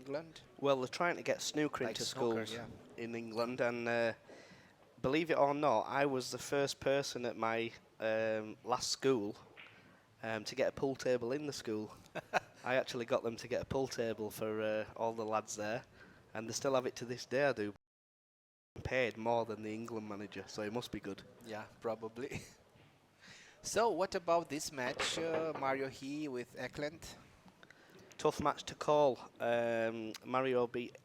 England? Well, they're trying to get snooker Like into snooker, schools yeah. in England, and believe it or not, I was the first person at my last school to get a pool table in the school. I actually got them to get a pool table for all the lads there, and they still have it to this day. I do. Paid more than the England manager, so it must be good. Yeah, probably. So, what about this match, Mario He with Eklent? Tough match to call. Mario beat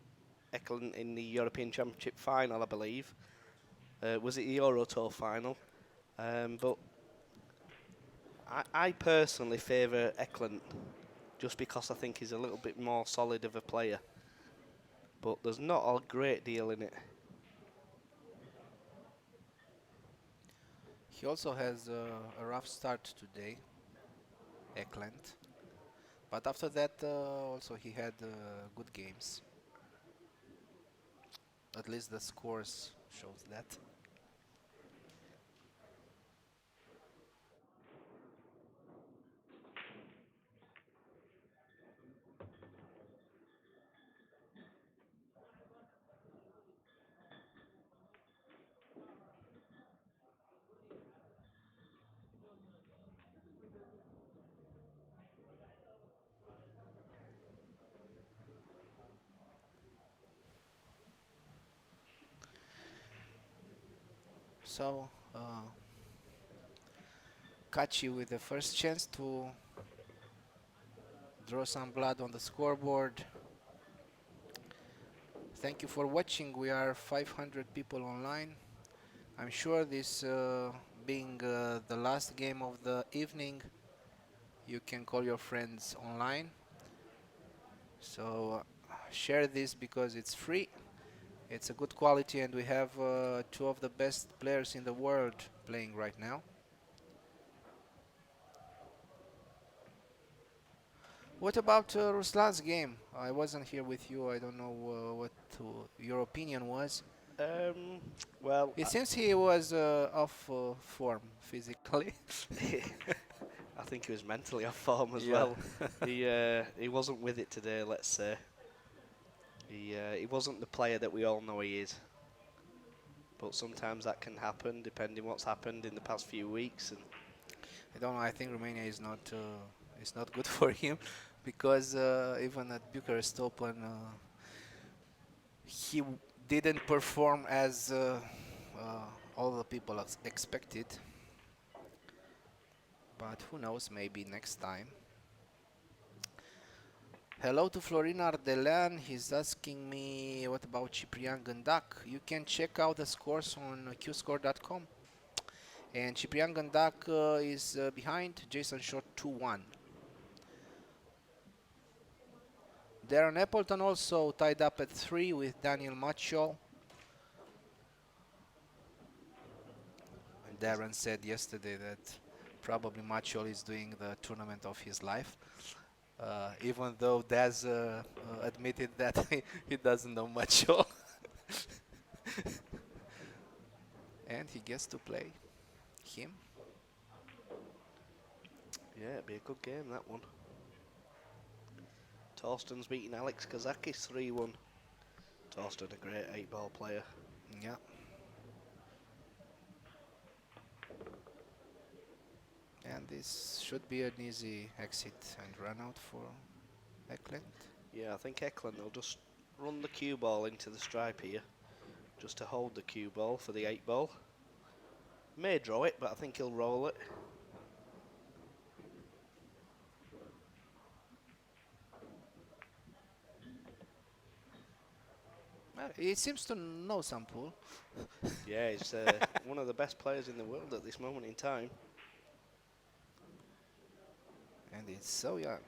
Eklent in the European Championship final, I believe. Was it the Euro Tour final? But I personally favour Eklent just because I think he's a little bit more solid of a player. But there's not a great deal in it. He also has a rough start today, Eklent. But after that, also he had good games. At least the scores shows that. So, Kaci with the first chance to draw some blood on the scoreboard. Thank you for watching. We are 500 people online. I'm sure this being the last game of the evening, you can call your friends online. So share this because it's free. It's a good quality, and we have two of the best players in the world playing right now. What about Ruslan's game? I wasn't here with you. I don't know what your opinion was. Um, well, It seems he was off form physically. I think he was mentally off form as Yeah. well. He wasn't with it today, let's say. He wasn't the player that we all know he is. But sometimes that can happen, depending what's happened in the past few weeks. And I don't know. I think Romania is not good for him because even at Bucarest Open, he didn't perform as all the people expected. But who knows? Maybe next time. Hello to Florin Ardelan. He's asking me what about Ciprian Gândac. You can check out the scores on qscore.com. And Ciprian Gândac is behind. Jayson short 2-1. Darren Appleton also tied up at 3 with Daniel Macho. And Darren said yesterday that probably Macho is doing the tournament of his life. Even though Daz admitted that he doesn't know Macho. And he gets to play him. yeah, it'd be a good game, that one. Torsten's beating Alex Kazakis 3-1. Torsten, a great 8-ball player. Yeah. And this should be an easy exit and run out for Eklent. Yeah, I think Eklent will just run the cue ball into the stripe here, just to hold the cue ball for the 8-ball. May draw it, but I think he'll roll it. He seems to know some pool. Yeah, he's one of the best players in the world at this moment in time. And he's so young.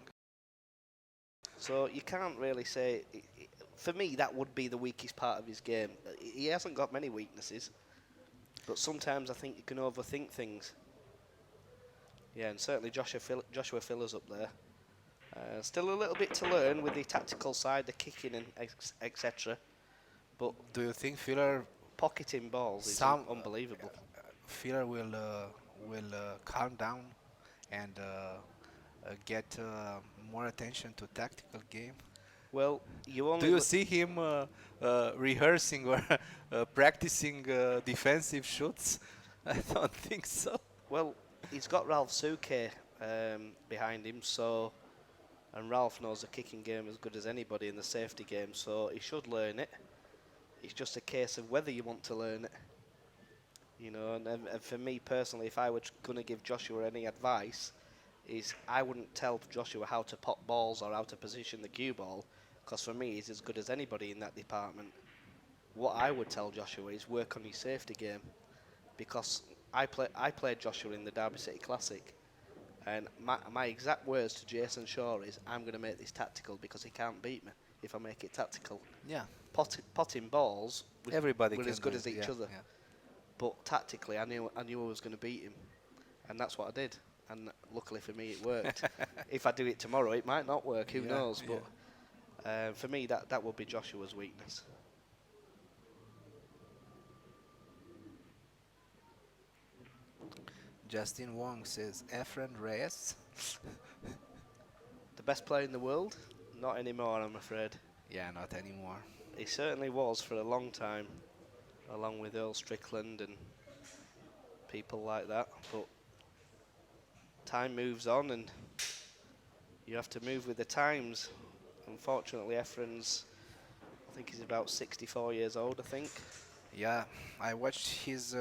So you can't really say, for me, that would be the weakest part of his game. He hasn't got many weaknesses, but sometimes I think you can overthink things. Yeah, and certainly Joshua Filler's up there. Still a little bit to learn with the tactical side, the kicking and etc. But Do you think Filler pocketing balls is unbelievable. Filler will calm down and get more attention to tactical game? Well, you Do only you look. see him rehearsing or practicing defensive shoots? I don't think so. Well, he's got Ralph Suke behind him, so and Ralph knows the kicking game as good as anybody in the safety game, so he should learn it. It's just a case of whether you want to learn it, you know. And for me personally, if I were going to give Joshua any advice, is I wouldn't tell Joshua how to pop balls or how to position the cue ball, because for me he's as good as anybody in that department. What I would tell Joshua is work on his safety game, because I played Joshua in the Derby City Classic, and my exact words to Jason Shaw is, I'm going to make this tactical because he can't beat me if I make it tactical. Yeah, Potting balls, everybody we're can as do good it. as each Yeah, other, yeah. but tactically I knew I was going to beat him, and that's what I did. And luckily for me, it worked. If I do it tomorrow, it might not work. Who Yeah, knows? yeah. But for me, that would be Joshua's weakness. Justin Wong says, Efren Reyes. The best player in the world? Not anymore, I'm afraid. Yeah, not anymore. He certainly was for a long time, along with Earl Strickland and people like that. But time moves on, and you have to move with the times. Unfortunately, Efren's, I think he's about 64 years old, I think. Yeah, I watched his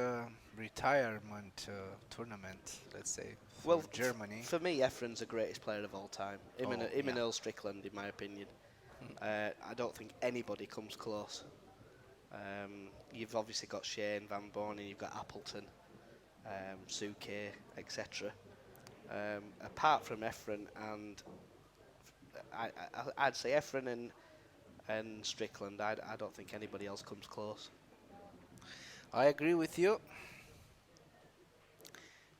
retirement tournament, let's say, Well, for Germany. for me, Efren's the greatest player of all time. Oh, Him yeah. and Earl Strickland, in my opinion. Mm. I don't think anybody comes close. You've obviously got Shane, Van Bonen, you've got Appleton, Suke, etc. Apart from Efren and I'd say Efren and Strickland, I don't think anybody else comes close. I agree with you.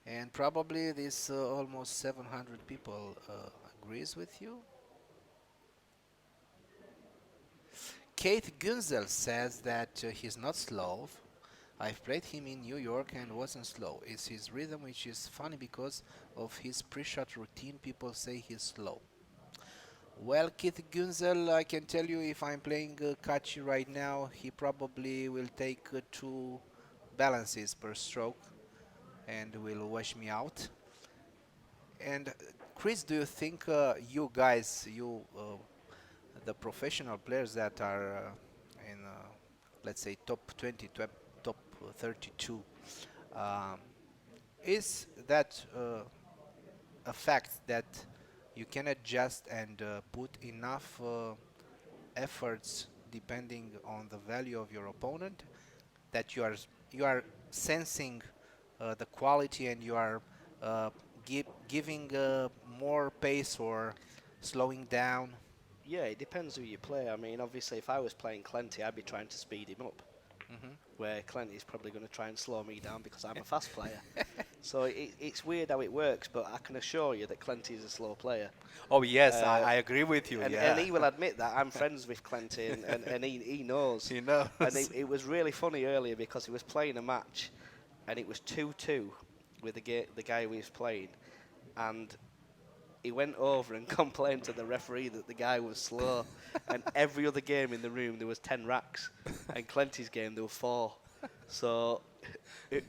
And probably this almost 700 people agrees with you. Kate Gunzel says that he's not slow. I've played him in New York and wasn't slow. It's his rhythm which is funny because of his pre-shot routine. People say he's slow. Well, Keith Gunzel, I can tell you if I'm playing Kaci right now, he probably will take 2 balances per stroke and will wash me out. And Chris, do you think you guys, the professional players that are in, let's say, top 20, top 32, um, is that a fact that you can adjust and put enough efforts depending on the value of your opponent, that you are sensing the quality and you are uh, giving more pace or slowing down. Yeah, it depends who you play. I mean, obviously, if I was playing Clenty, I'd be trying to speed him up, Hmm. where Clenty's probably going to try and slow me down because I'm a fast player. So it's weird how it works, but I can assure you that Clenty is a slow player. Oh yes, Uh, I agree with you. and Yeah, he will admit that. I'm friends with Clenty, and he knows. he And knows. it was really funny earlier because he was playing a match, and it was 2-2 with the guy we was playing, and he went over and complained to the referee that the guy was slow. And every other game in the room there was 10 racks, and Clenty's game there were 4. So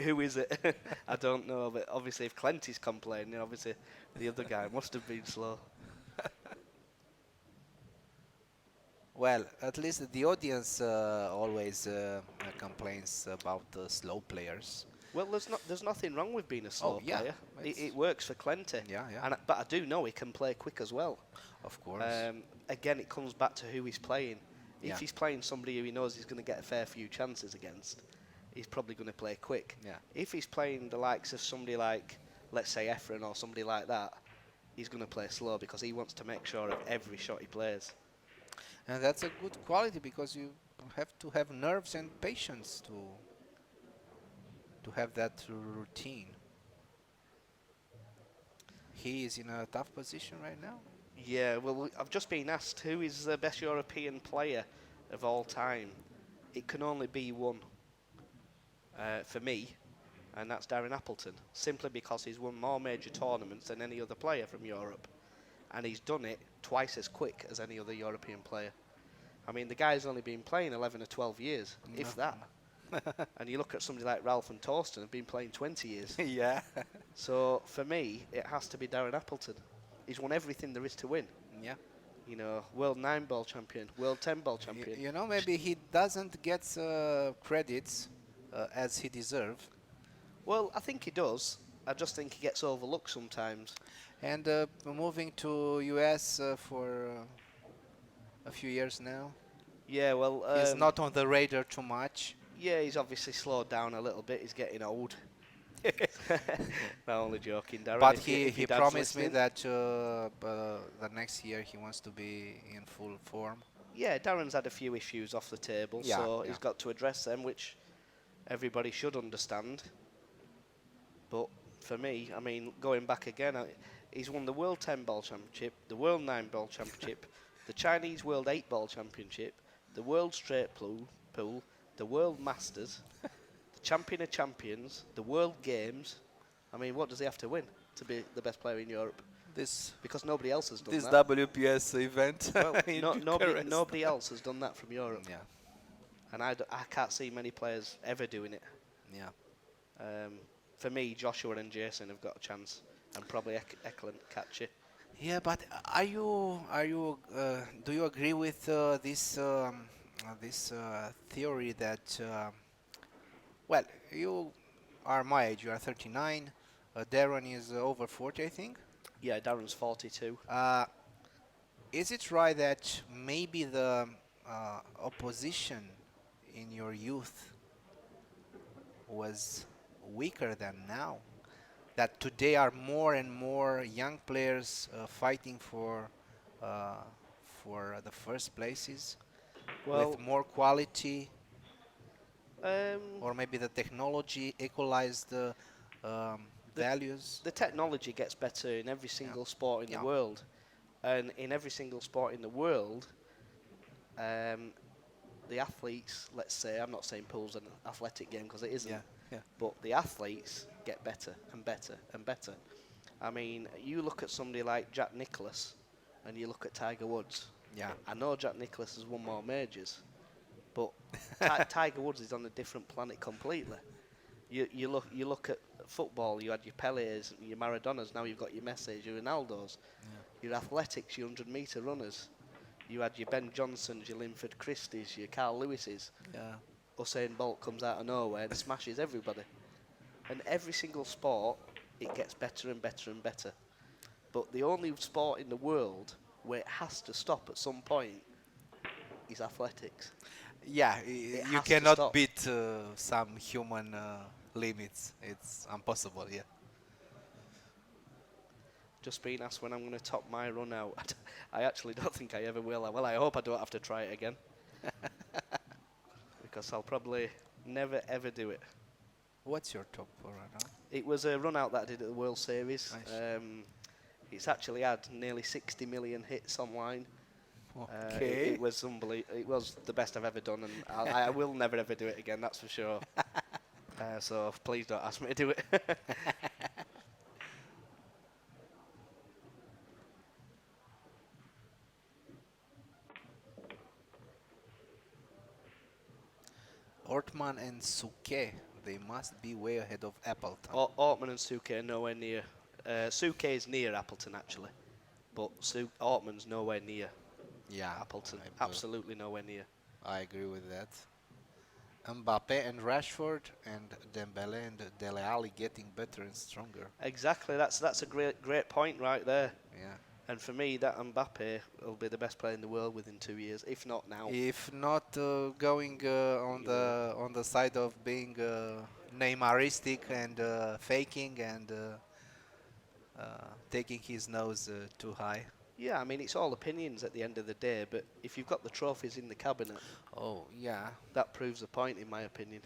who is it? I don't know, but obviously if Clenty's complaining, obviously the other guy must have been slow. Well, at least the audience always complains about slow players. Well, there's nothing wrong with being a Oh slow yeah, player. it's It works for Clenty. yeah, yeah, But I do know he can play quick as well. of course. Again, it comes back to who he's playing. Yeah, If he's playing somebody who he knows he's going to get a fair few chances against, he's probably going to play quick. yeah. If he's playing the likes of somebody like, let's say, Efren or somebody like that, he's going to play slow because he wants to make sure of every shot he plays. And that's a good quality because you have to have nerves and patience to have that routine. He is in a tough position right now. Yeah, well, I've just been asked who is the best European player of all time. It can only be one for me, and that's Darren Appleton, simply because he's won more major tournaments than any other player from Europe. and he's done it twice as quick as any other European player. I mean, the guy's only been playing 11 or 12 years, if that. And you look at somebody like Ralph and Torsten have been playing 20 years. Yeah. So for me, it has to be Darren Appleton. He's won everything there is to win. Yeah. You know, world 9-ball champion, world 10-ball champion. You know, maybe he doesn't get credits as he deserves. Well, I think he does. I just think he gets overlooked sometimes. And moving to US for a few years now. Yeah, well, He's not on the radar too much. yeah, he's obviously slowed down a little bit. He's getting old. No, only joking, Darren. But if he your dad's promised me listening. that the next year he wants to be in full form. Yeah, Darren's had a few issues off the table, Yeah, so yeah. he's got to address them, which everybody should understand. But for me, I mean, going back again, he's won the World 10-ball Championship, the World 9-ball Championship, the Chinese World 8-ball Championship, the World Straight Pool, the World Masters, the Champion of Champions, the World Games. I mean, what does he have to win to be the best player in Europe? This Because nobody else has done this that. WPS event Well, in nobody, Bucarest. nobody else has done that from Europe. Yeah, And I can't see many players ever doing it. yeah. For me, Joshua and Jayson have got a chance, and probably Eklent, Kaci. Yeah, but do you agree with this theory that well, you are my age, you are 39, Darren is over 40, I think. Yeah, Darren's 42. Is it right that maybe the opposition in your youth was weaker than now? That today are more and more young players fighting for the first places Well, with more quality, um, or maybe the technology equalized the values. the technology gets better in every single sport in Yeah. the world, and in every single sport in the world, the athletes, let's say, I'm not saying pool's an athletic game because it isn't, Yeah, yeah. but the athletes get better and better and better. I mean, you look at somebody like Jack Nicklaus and you look at Tiger Woods. Yeah. I know Jack Nicklaus has won more majors, but Tiger Woods is on a different planet completely. You look at football. You had your Pelés, your Maradonas. Now you've got your Messis, your Ronaldos. Your athletics, your 100-meter runners. You had your Ben Johnsons, your Linford Christies, your Carl Lewises. Yeah. Usain Bolt comes out of nowhere and smashes everybody. And every single sport, it gets better and better and better. But the only sport in the world where it has to stop at some point is athletics. Yeah, It you has to cannot stop. beat some human limits. It's impossible. Yeah. Just being asked when I'm going to top my run out. I actually don't think I ever will. Well, I hope I don't have to try it again. Because I'll probably never ever do it. What's your top right now? It was a run out that I did at the World Series. Nice. It's actually had nearly 60 million hits online. Okay. It was unbelievable. It was the best I've ever done, and I will never ever do it again. That's for sure. So please don't ask me to do it. Ortman and Suke, they must be way ahead of Appleton. Ortman and Suke are nowhere near. Suke is near Appleton actually, but Ortman's nowhere near Yeah, Appleton. I Absolutely nowhere near. I agree with that. Mbappe and Rashford and Dembele and Dele Alli getting better and stronger. Exactly. That's a great point right there. Yeah. And for me, that Mbappe will be the best player in the world within 2 years, if not now. If not going on the side of being Neymaristic and faking and taking his nose too high. Yeah, I mean, it's all opinions at the end of the day, but if you've got the trophies in the cabinet, Oh yeah. that proves the point, in my opinion.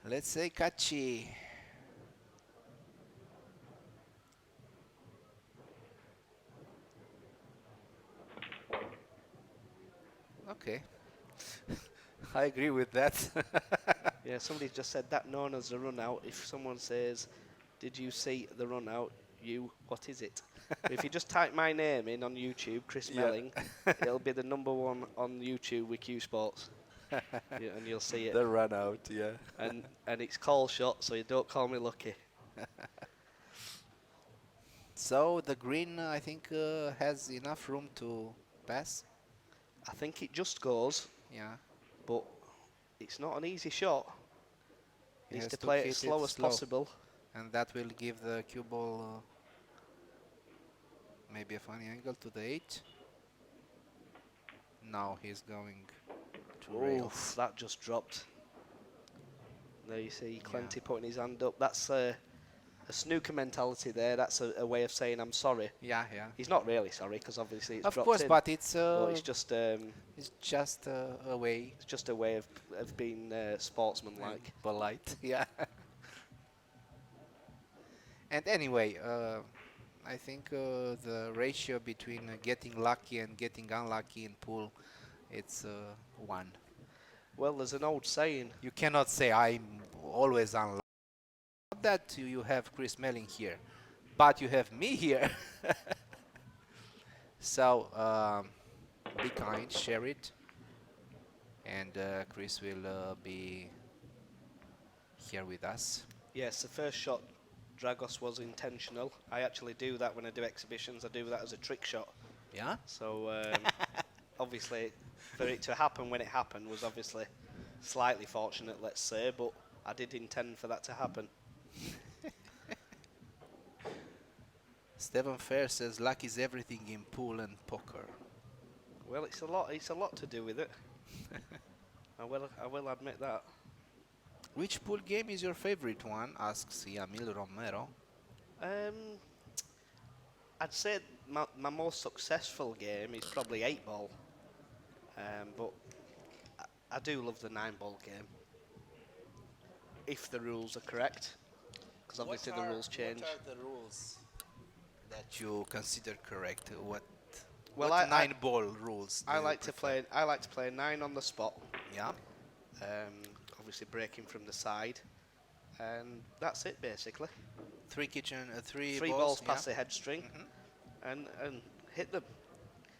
Let's say Kaci. Okay. I agree with that. Yeah, somebody just said that known as a run out. If someone says Did you see the run out? What is it? If you just type my name in on YouTube, Chris Yeah. Melling, it'll be the #1 on YouTube with Q Sports. Yeah, and you'll see it. The run out, yeah. And it's call shot, so you don't call me lucky. So the green, I think, has enough room to pass. I think it just goes, Yeah, but it's not an easy shot. he Needs has to to play it hit as it slow as slow, possible. and that will give the cue ball maybe a funny angle to the 8. Now he's going to Oof, rails. that just dropped. There you see Yeah, Clenty putting his hand up. That's a snooker mentality there. That's a way of saying I'm sorry. yeah, yeah. He's not really sorry because obviously it's Of dropped course, in, but but it's just a way it's just a way of being and sportsmanlike. polite. Yeah. And anyway, I think the ratio between getting lucky and getting unlucky in pool, it's 1. Well, there's an old saying. You cannot say I'm always unlucky. Not that you have Chris Melling here, but you have me here. So be kind, share it, and Chris will be here with us. Yes, the first shot, Dragos, was intentional. I actually do that when I do exhibitions. I do that as a trick shot. Yeah? So obviously, for it to happen when it happened was obviously slightly fortunate, let's say, but I did intend for that to happen. Stephen Fair says luck is everything in pool and poker. Well, it's a lot. It's a lot to do with it. I will admit that. Which pool game is your favorite one? Asks Yamil Romero. Um, I'd say my most successful game is probably 8-ball, but I do love the 9-ball game. If the rules are correct, because obviously the rules change. What are the rules that you consider correct? Well, what 9-ball rules do I you like to prefer? play. I like to play 9 on the spot. Yeah. Obviously breaking from the side, and that's it basically. Three Three balls, balls yeah. past the head string, Mhm. and hit them.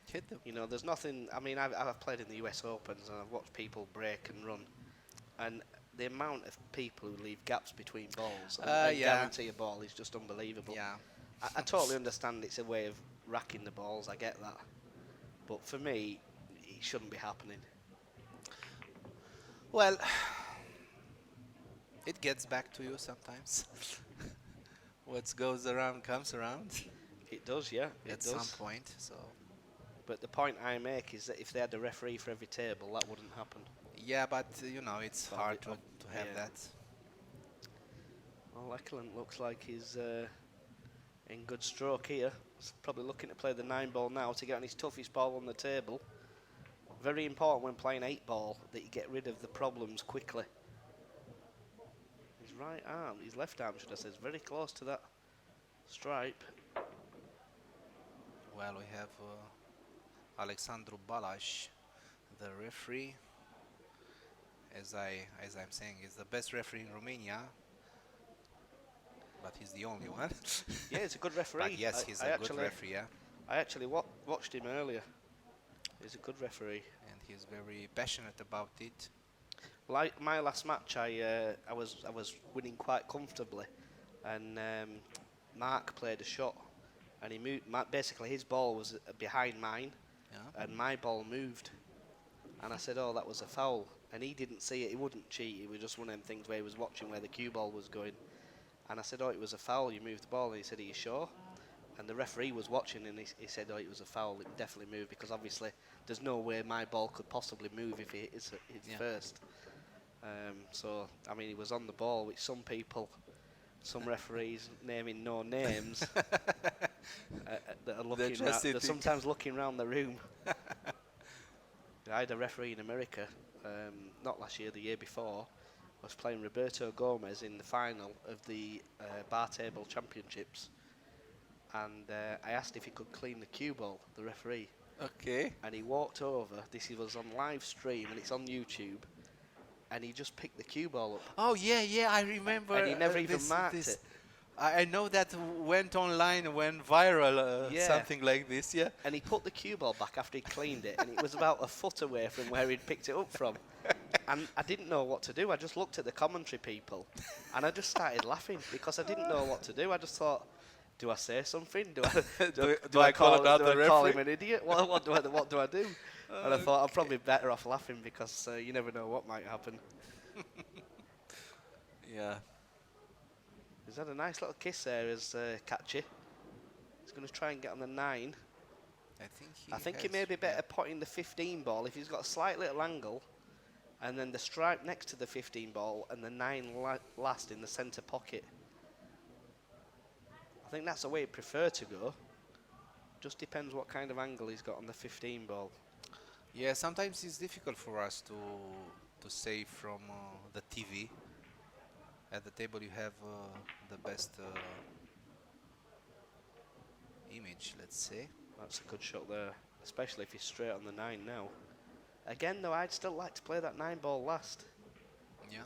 Hit them. You know, there's nothing. I mean, I've played in the US Opens and I've watched people break and run, and the amount of people who leave gaps between balls and Yeah. guarantee a ball is just unbelievable. Yeah. I totally understand it's a way of racking the balls. I get that, but for me, it shouldn't be happening. Well, it gets back to you sometimes. What goes around comes around It does, yeah. It at does. some point. So But the point I make is that if they had a referee for every table, that wouldn't happen. yeah, but it's But hard to have yeah. that. Well, Eklent looks like he's in good stroke here. He's probably looking to play the 9-ball now to get on his toughest ball on the table. Very important when playing 8-ball that you get rid of the problems quickly. His right arm, his left arm, should I say, is very close to that stripe. Well, we have Alexandru Balash, the referee. As I'm saying, is the best referee in Romania, but he's the only one. Yeah, he's a good referee. But yes, he's a good referee, yeah. I actually watched him earlier. He's a good referee. And he's very passionate about it. Like my last match, I was winning quite comfortably, and Mark played a shot, and he moved. Basically, his ball was behind mine, Yeah. and my ball moved, and I said, "Oh, that was a foul," and he didn't see it. He wouldn't cheat. It was just one of them things where he was watching where the cue ball was going, and I said, "Oh, it was a foul. You moved the ball," and he said, "Are you sure?" And the referee was watching, and he said, "Oh, it was a foul. It definitely moved because obviously there's no way my ball could possibly move if it hits Yeah. first." So, I mean, he was on the ball, which some people, some referees, naming no names, that are looking they're sometimes looking around the room. I had a referee in America, not last year, the year before, was playing Roberto Gomez in the final of the Bar Table Championships. And I asked if he could clean the cue ball, the referee. Okay. And he walked over, this was on live stream and it's on YouTube, and he just picked the cue ball up. Oh yeah, I remember. And he never even marked it. I know that went online, went viral, Yeah, something like this. Yeah. and he put the cue ball back after he cleaned it, and it was about a foot away from where he'd picked it up from. And I didn't know what to do. I just looked at the commentary people, and I just started laughing because I didn't know what to do. I just thought, do I say something? Do I call do another I call referee? him an idiot? What do I do? And I thought I'm probably better off laughing because you never know what might happen. Yeah, He's had a nice little kiss there as Kaci. He's going to try and get on the 9. I think he I think he has. may be Yeah. better putting the 15 ball if he's got a slight little angle and then the stripe next to the 15 ball and the 9 last in the centre pocket. I think that's the way he'd prefer to go. Just depends what kind of angle he's got on the 15 ball. Yeah, sometimes it's difficult for us to say from the TV. At the table, you have the best image, let's say. That's a good shot there, especially if he's straight on the 9 now. Again, though, I'd still like to play that 9 ball last. Yeah.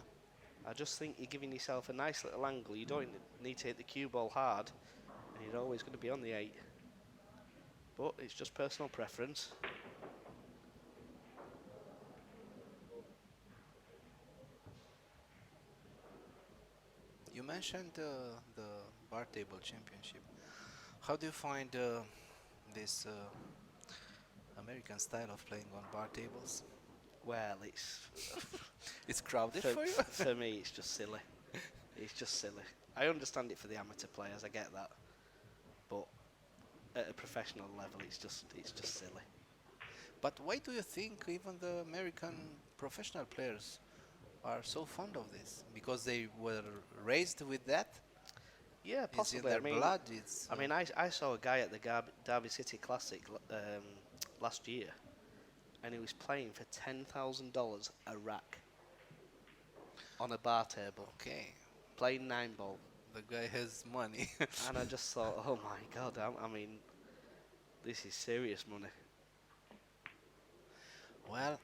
I just think you're giving yourself a nice little angle. You don't need to hit the cue ball hard, and you're always going to be on the 8. But it's just personal preference. You mentioned the bar table championship. How do you find this American style of playing on bar tables? Well, it's It's crowded for, for you? for me, it's just silly. It's just silly. I understand it for the amateur players. I get that, but at a professional level, it's just silly. But why do you think even the American professional players are so fond of this? Because they were raised with that? Yeah, It's in possibly. their blood. It's I saw a guy at the Derby City Classic last year, and he was playing for $10,000 a rack on a bar table, okay. playing 9 ball. The guy has money. And I just thought, oh my god, I mean, this is serious money. Well,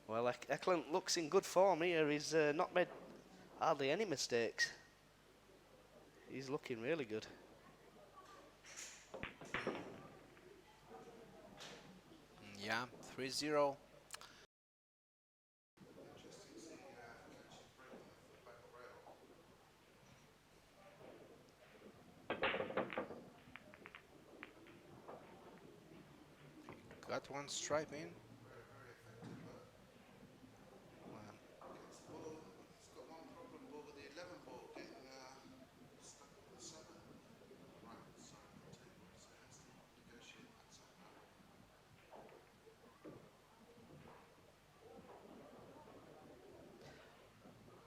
Well, Eklent looks in good form here. He's not made hardly any mistakes. He's looking really good. yeah, 3-0. Got one stripe in. Well,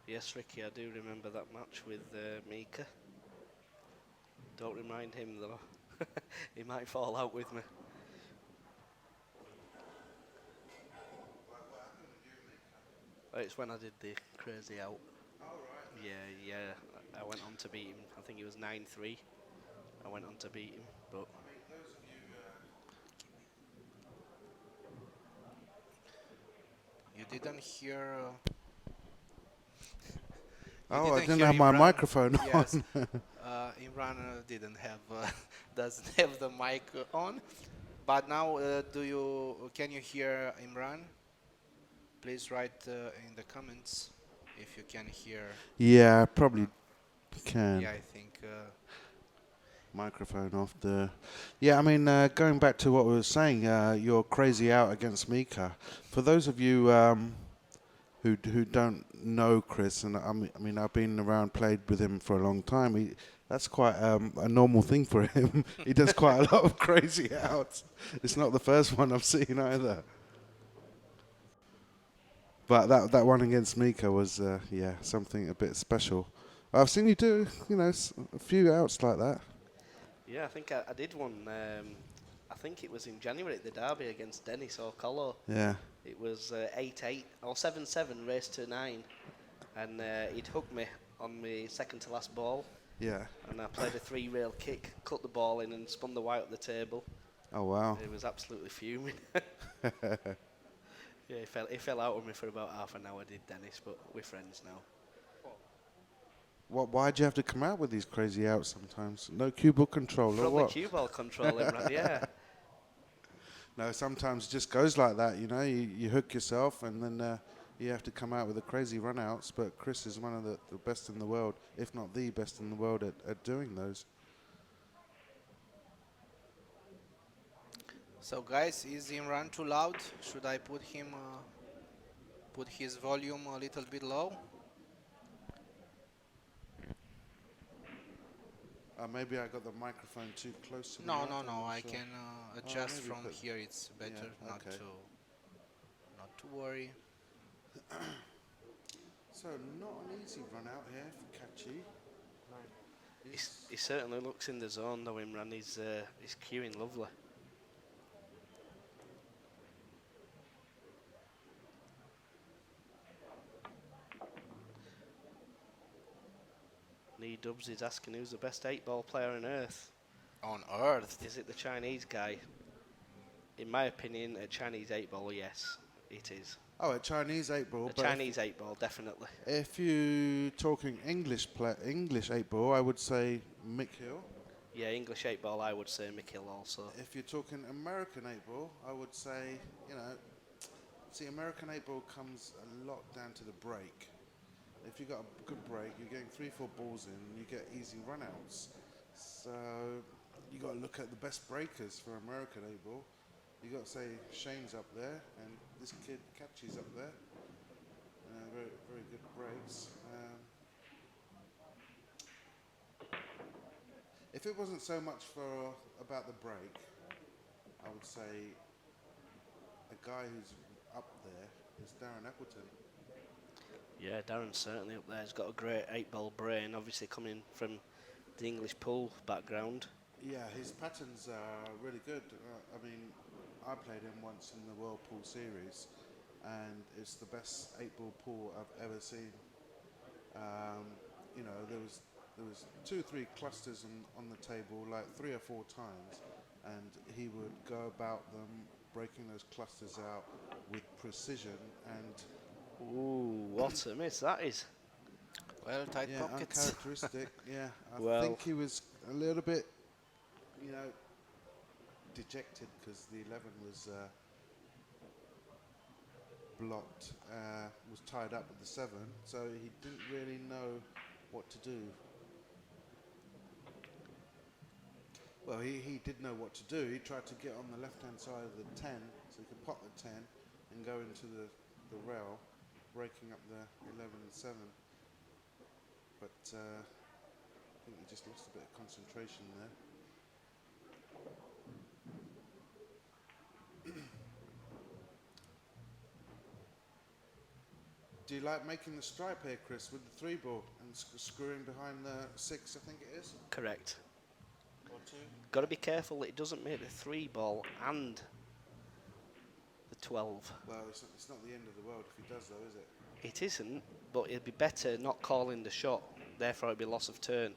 Yes, Ricky, I do remember that match with Mika. Don't remind him though. He might fall out with me. It's when I did the crazy out. Yeah, yeah. I went on to beat him. I think it was 9-3. I went on to beat him, but you didn't hear. You Oh, I didn't didn't hear have my Imran. microphone Yes, on. Imran didn't have doesn't have the mic on. But now, can you hear Imran? Please write in the comments if you can hear Yeah, I probably Imran. can. Yeah, I think. Microphone off the. Yeah, I mean, going back to what we were saying, you're crazy out against Mika. For those of you who don't know Chris, and I mean, I've been around, played with him for a long time. That's quite a normal thing for him. He does quite a lot of crazy outs. It's not the first one I've seen either. But that one against Mika was, yeah, something a bit special. I've seen you do, a few outs like that. yeah, I think I did one. I think it was in January at the Derby against Dennis O'Colo. Yeah. It was 8-8 or 7-7, race to 9, and he'd hooked me on my second to last ball, Yeah. and I played a 3-rail kick, cut the ball in, and spun the white up the table. Oh wow. It was absolutely fuming. Yeah, he fell out with me for about half an hour, did Dennis, but we're friends now. Why'd you have to come out with these crazy outs sometimes? No cue ball control or From the what? cue ball control, Imran, yeah. No, sometimes it just goes like that, you know. You hook yourself and then you have to come out with the crazy run-outs. But Chris is one of the best in the world, if not the best in the world at doing those. So guys, is Imran too loud? Should I put his volume a little bit low? Maybe I got the microphone too close to the No, mouth. no, I'm no. not I sure. can Oh, adjust maybe from put. here. It's better Yeah. Okay. not to worry. So not an easy run out here for Kaci. He certainly looks in the zone, though, Imran. He's cueing lovely. Nee Dubs is asking who's the best 8-ball player on earth. On Earth. Is it the Chinese guy? In my opinion, a Chinese 8-ball, yes, it is. Oh, a Chinese 8-ball. A But Chinese 8-ball, definitely. if you talking English 8-ball, I would say Mick Hill. Yeah, English 8-ball, I would say Mikil also. If you're talking American 8-ball, I would say, see, American 8-ball comes a lot down to the break. If you got a good break, you're getting 3-4 balls in, you get easy runouts. So you got to look at the best breakers for American 8-ball. You got to say Shane's up there, and this kid Kaci's up there. Very, very good breaks. If it wasn't so much about the break, I would say a guy who's up there is Darren Eccleton. Yeah, Darren's certainly up there. He's got a great 8-ball brain, obviously coming from the English pool background. Yeah, his patterns are really good. I mean, I played him once in the World Pool Series, and it's the best 8-ball pool I've ever seen. There was 2-3 clusters on the table, like 3 or 4 times, and he would go about them, breaking those clusters out with precision and. Ooh, what a miss that is. Well, tight Yeah, pockets. uncharacteristic. Yeah, I Well, think he was a little bit, dejected because the 11 was blocked, was tied up with the 7, so he didn't really know what to do. Well, he did know what to do. He tried to get on the left-hand side of the 10, so he could pot the 10 and go into the rail, breaking up the 11 and 7. But I think he just lost a bit of concentration there. Do you like making the stripe here, Chris, with the 3-ball and screwing behind the 6, I think it is? correct. Or 2? Got to be careful that it doesn't make the 3-ball and the 12. Well, it's not the end of the world if he does, though, is it? It isn't, but it'd be better not calling the shot, therefore it'd be loss of turn.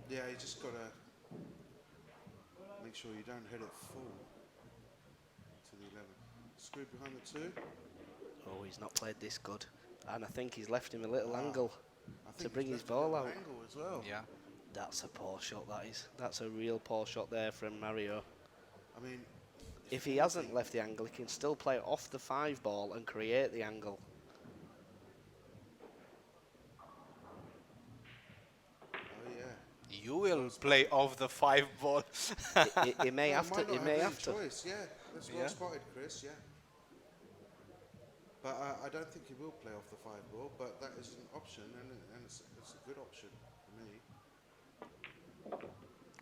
Yeah, you just got to make sure you don't hit it full to the 11. Screw behind the 2. Oh, he's not played this good. And I think he's left him a little Wow. angle I to think bring he's his left a little ball out. angle as well. Yeah. That's a poor shot, that is. That's a real poor shot there from Mario. I mean, If he hasn't left the angle, he can still play off the 5-ball and create the angle. Oh yeah. You will play off the 5-ball. He may No, have to. might He not may have any have to. choice. Yeah, that's well Yeah. spotted, Chris. Yeah. But I don't think he will play off the 5-ball. But that is an option, and it's a good option for me.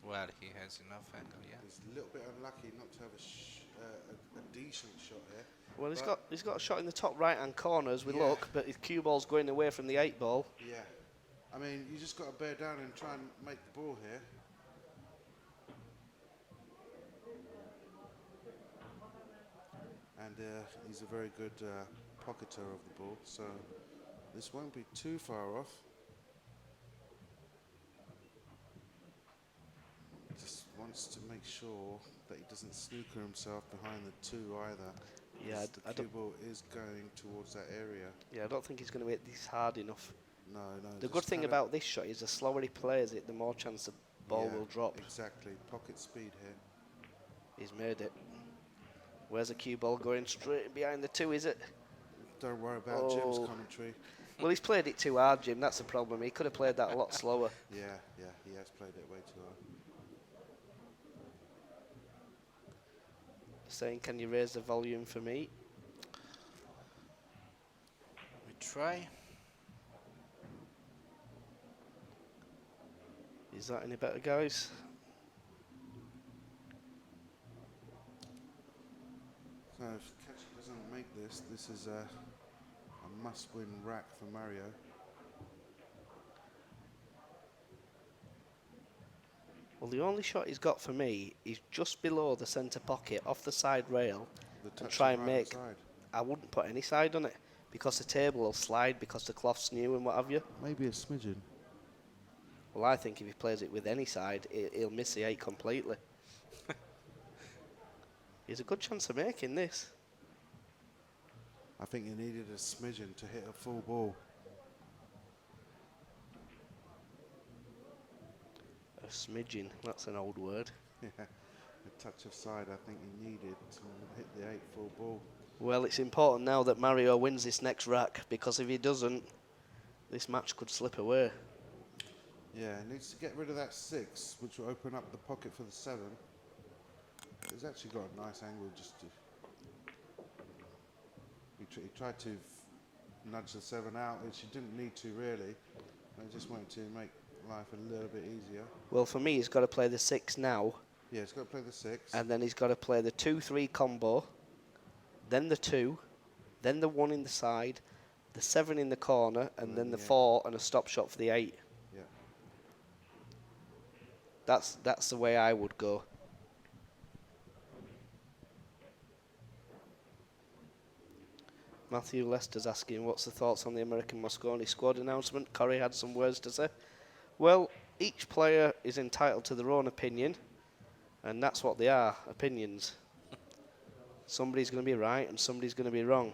Well, he has enough angle, yeah. He's a little bit unlucky not to have a decent shot here. Well, But he's got a shot in the top right-hand corner as we Yeah. look, but his cue ball's going away from the 8-ball. Yeah. I mean, you just got to bear down and try and make the ball here. And he's a very good pocketer of the ball, so this won't be too far off. Just wants to make sure that he doesn't snooker himself behind the 2 either. Yeah, The I cue don't. ball is going towards that area. Yeah, I don't think he's going to hit this hard enough. No, no. The good just thing kind of- about this shot is the slower he plays it, the more chance the ball yeah, will drop. exactly. Pocket speed here. He's made it. Where's the cue ball going? Straight behind the two, is it? Don't worry about Jim's Oh. commentary. Well, he's played it too hard, Jim. That's the problem. He could have played that a lot slower. Yeah, yeah, he has played it way too hard. Saying, can you raise the volume for me? We try. Is that any better, guys? So if Kaci doesn't make this, this is a must-win rack for Mario. Well, the only shot he's got for me is just below the centre pocket, off the side rail, The and touch try of and either make. side. I wouldn't put any side on it because the table will slide because the cloth's new and what have you. Maybe a smidgen. Well, I think if he plays it with any side, he'll miss the 8 completely. He's a good chance of making this. I think you needed a smidgen to hit a full ball. A smidgen, that's an old word. Yeah, a touch of side I think you needed to hit the 8 full ball. Well, it's important now that Mario wins this next rack because if he doesn't, this match could slip away. Yeah, he needs to get rid of that 6, which will open up the pocket for the 7. He's actually got a nice angle just to... He tried to nudge the 7 out, which he didn't need to really. I just wanted to make life a little bit easier. Well, for me, he's got to play the 6 now, Yeah, he's got to play the 6. and then he's got to play the 2-3 combo, then the 2, then the 1 in the side, the 7 in the corner, and then the 4 and a stop shot for the 8. Yeah. That's the way I would go. Matthew Lester's asking, what's the thoughts on the American Mosconi squad announcement? Corey had some words to say. Well, each player is entitled to their own opinion, and that's what they are, opinions. Somebody's going to be right and somebody's going to be wrong.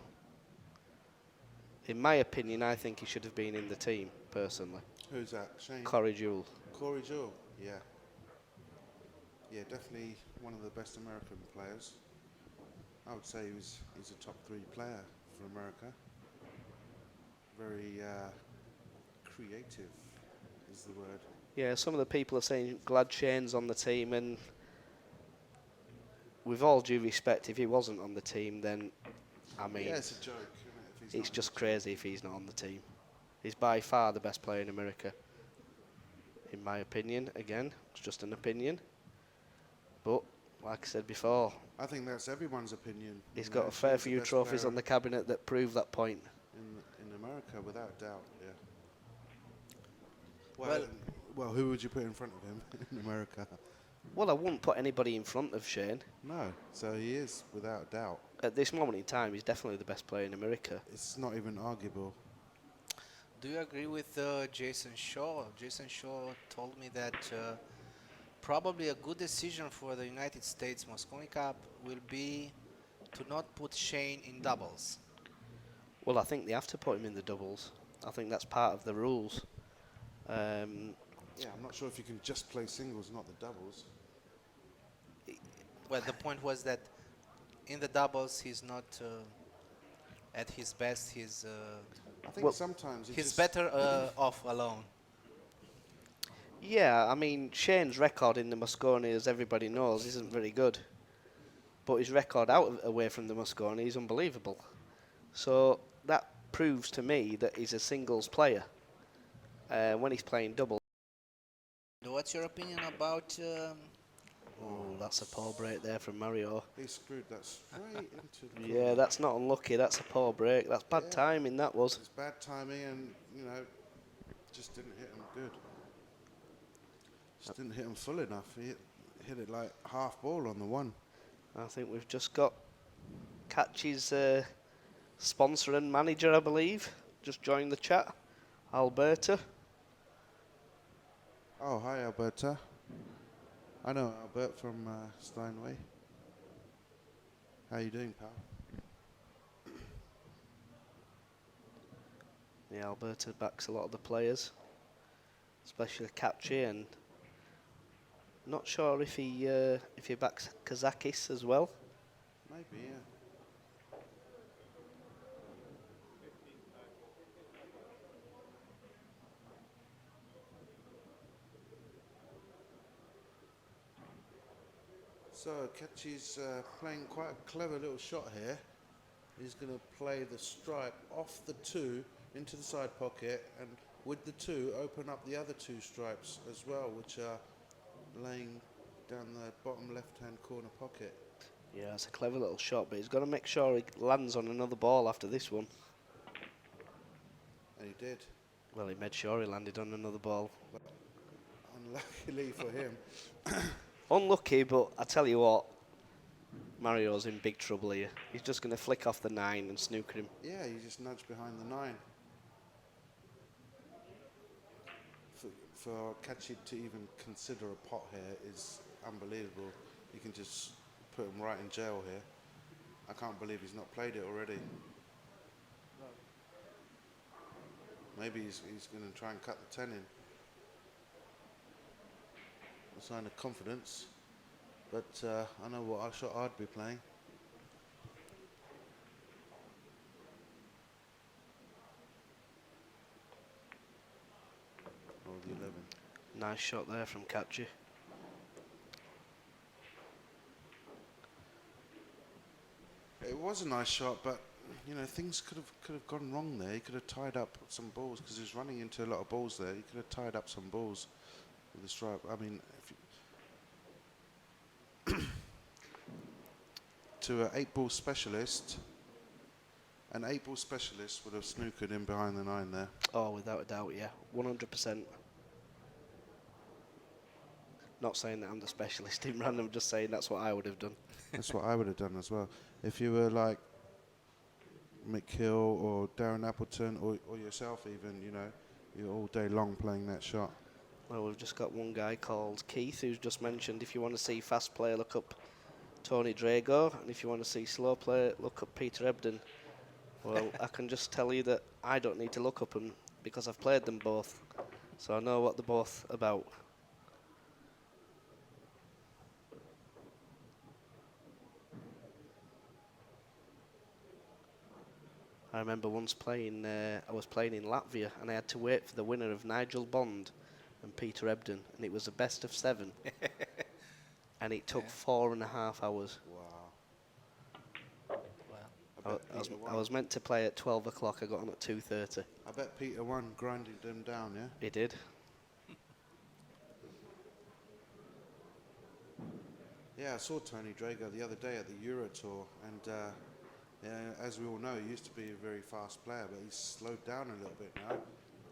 In my opinion, I think he should have been in the team, personally. Who's that? Shane? Corey Jewell. Corey Jewell, yeah. Yeah, definitely one of the best American players. I would say he's a top 3 player for America. Very creative is the word. Yeah, some of the people are saying glad Shane's on the team, and with all due respect, if he wasn't on the team, then, I mean, Yeah, it's a joke, isn't it, if he's it's not just on the team. crazy if he's not on the team. He's by far the best player in America, in my opinion. Again, it's just an opinion. But, like I said before, I think that's everyone's opinion. he's You got know, a fair Shane's the few best trophies player on the cabinet that prove that point. in America, without doubt, yeah. Well, Well, who would you put in front of him in America? Well, I wouldn't put anybody in front of Shane. No, so he is, without doubt. At this moment in time, he's definitely the best player in America. It's not even arguable. do you agree with Jayson Shaw? Jayson Shaw told me that probably a good decision for the United States Mosconi Cup will be to not put Shane in doubles. Well, I think they have to put him in the doubles. I think that's part of the rules. Yeah, I'm not sure if you can just play singles, not the doubles. Well, the point was that in the doubles he's not at his best. I think Well, sometimes He's just better off alone. Yeah, I mean, Shane's record in the Mosconi, as everybody knows, isn't very good. But his record away from the Mosconi is unbelievable. So that proves to me that he's a singles player when he's playing double. What's your opinion about? Oh, that's a poor break there from Mario. he screwed that straight into the Yeah, corner. that's not unlucky. That's a poor break. That's bad Yeah. timing, that was. It's bad timing and, just didn't hit him good. Just didn't hit him full enough. He hit it like half ball on the 1. I think we've just got Kaci's sponsor and manager, I believe, just joined the chat. Alberta. Oh, hi, Alberta. I know Albert from Steinway. How you doing, pal? Yeah, Alberta backs a lot of the players, especially Kaci, and not sure if he backs Kazakis as well. Maybe, yeah. So Kaci's playing quite a clever little shot here. He's going to play the stripe off the 2 into the side pocket, and with the 2 open up the other 2 stripes as well, which are laying down the bottom left-hand corner pocket. Yeah, it's a clever little shot, but he's got to make sure he lands on another ball after this one. And he did. Well, he made sure he landed on another ball. But unluckily for him. Unlucky, but I tell you what, Mario's in big trouble here. He's just going to flick off the 9 and snooker him. Yeah, you just nudge behind the 9. For Kaci to even consider a pot here is unbelievable. You can just put him right in jail here. I can't believe he's not played it already. Maybe he's going to try and cut the 10 in. A sign of confidence. But I know what shot I'd be playing. Or the 11. Nice shot there from Kaci. It was a nice shot, but you know things could have gone wrong there. He could have tied up some balls because he was running into a lot of balls there. He could have tied up some balls with the stripe. I mean, if you to an 8-ball specialist, an 8-ball specialist would have snookered in behind the 9 there. Oh, without a doubt, yeah, 100%. Not saying that I'm the specialist in random, just saying that's what I would have done. That's what I would have done as well. If you were like Mick Hill or Darren Appleton or yourself even, you know, you're all day long playing that shot. Well, we've just got one guy called Keith who's just mentioned if you want to see fast play, look up Tony Drago, and if you want to see slow play, look up Peter Ebden. Well, I can just tell you that I don't need to look up them because I've played them both, so I know what they're both about. I remember once playing, I was playing in Latvia and I had to wait for the winner of Nigel Bond and Peter Ebden, and it was a best of 7. And it took 4.5 hours. Wow. Well, I was meant to play at 12 o'clock, I got on at 2:30. I bet Peter won, grinding them down, yeah? He did. Yeah, I saw Tony Drago the other day at the Euro Tour, and yeah, as we all know, he used to be a very fast player, but he's slowed down a little bit now.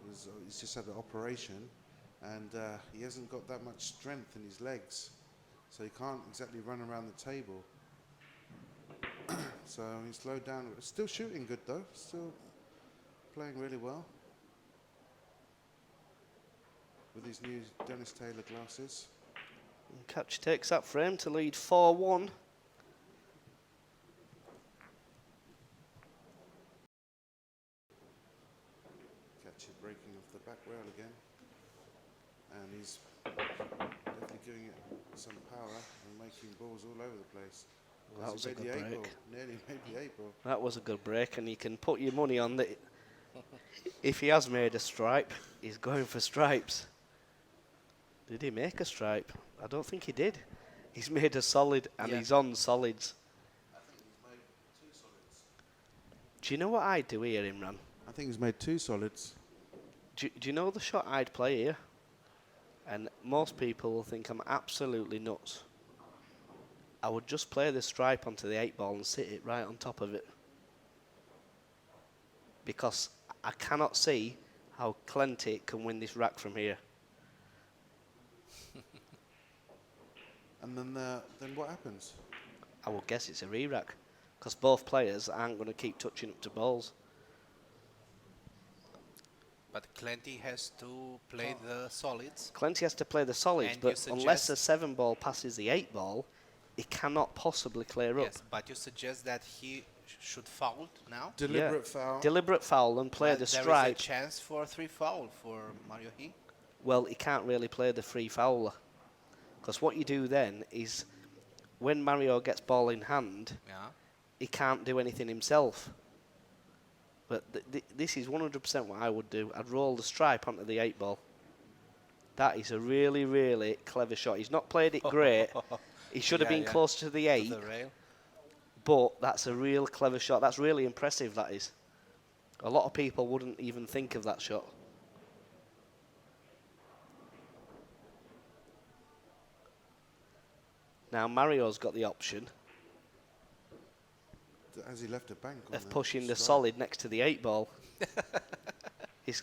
He's just had an operation, and he hasn't got that much strength in his legs, so he can't exactly run around the table. So he's slowed down. Still shooting good though, still playing really well with his new Dennis Taylor glasses. And Kaci takes that frame to lead 4-1. Kaci breaking off the back rail again, and he's definitely giving it some power and making balls all over the place. Well, that was a good break. Nearly made the 8 ball. That was a good break, and you can put your money on that. If he has made a stripe, he's going for stripes. Did he make a stripe? I don't think he did. He's made a solid, and he's on solids. I think he's made 2 solids. Do you know what I'd do here, Imran? I think he's made 2 solids. Do you know the shot I'd play here? And most people will think I'm absolutely nuts. I would just play the stripe onto the 8 ball and sit it right on top of it. Because I cannot see how Eklent can win this rack from here. And then what happens? I would guess it's a re-rack. Because both players aren't going to keep touching up to balls. but Clenty has to play the solids. Eklent has to play the solids, And but unless the 7 ball passes the 8 ball, he cannot possibly clear up. Yes, but you suggest that he should foul now. Deliberate foul. Deliberate foul and play Well, the there stripe. is a chance for 3 foul for Mario He. Well, he can't really play the free fouler. Because what you do then is, when Mario gets ball in hand, Yeah. he can't do anything himself. But this is 100% what I would do. I'd roll the stripe onto the 8 ball. That is a really, really clever shot. He's not played it great. He should have been closer to the 8. To the rail. But that's a real clever shot. That's really impressive, that is. A lot of people wouldn't even think of that shot. Now Mario's got the option Has he left a bank on of pushing the stripe? solid next to the 8 ball.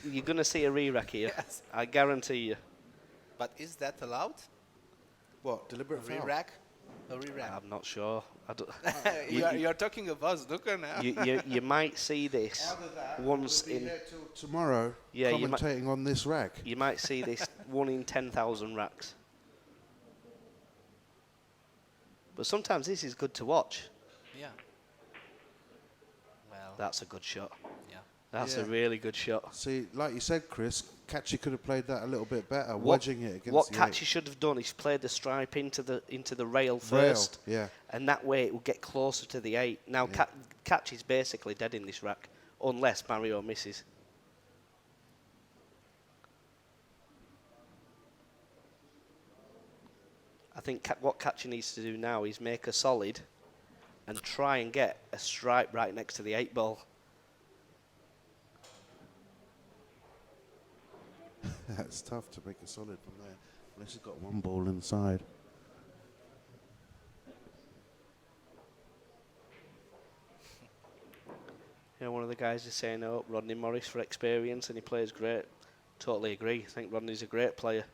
You're going to see a re-rack here. Yes. I guarantee you. But is that allowed? What, deliberate A foul? re-rack? A re-rack. I'm not sure. I don't, You're talking about Snooker now. you might see this once We'll be in. here till tomorrow, Yeah, you might- commentating on this rack. You might see this 1 in 10,000 racks. But sometimes this is good to watch. Yeah. Well, That's a good shot. yeah. That's a Yeah. really good shot. See, like you said, Chris, Kaci could have played that a little bit better, What- wedging it against What the Kaci should have done is played the stripe into the rail rail. first, Yeah, and that way it will get closer to the 8. Now Yeah. Kaci's basically dead in this rack, unless Mario misses. I think what Kaci needs to do now is make a solid and try and get a stripe right next to the 8 ball. that's tough to make a solid from there, unless he's got one ball inside. You know, one of the guys is saying, "Oh, Rodney Morris for experience, and he plays great." Totally agree. I think Rodney's a great player.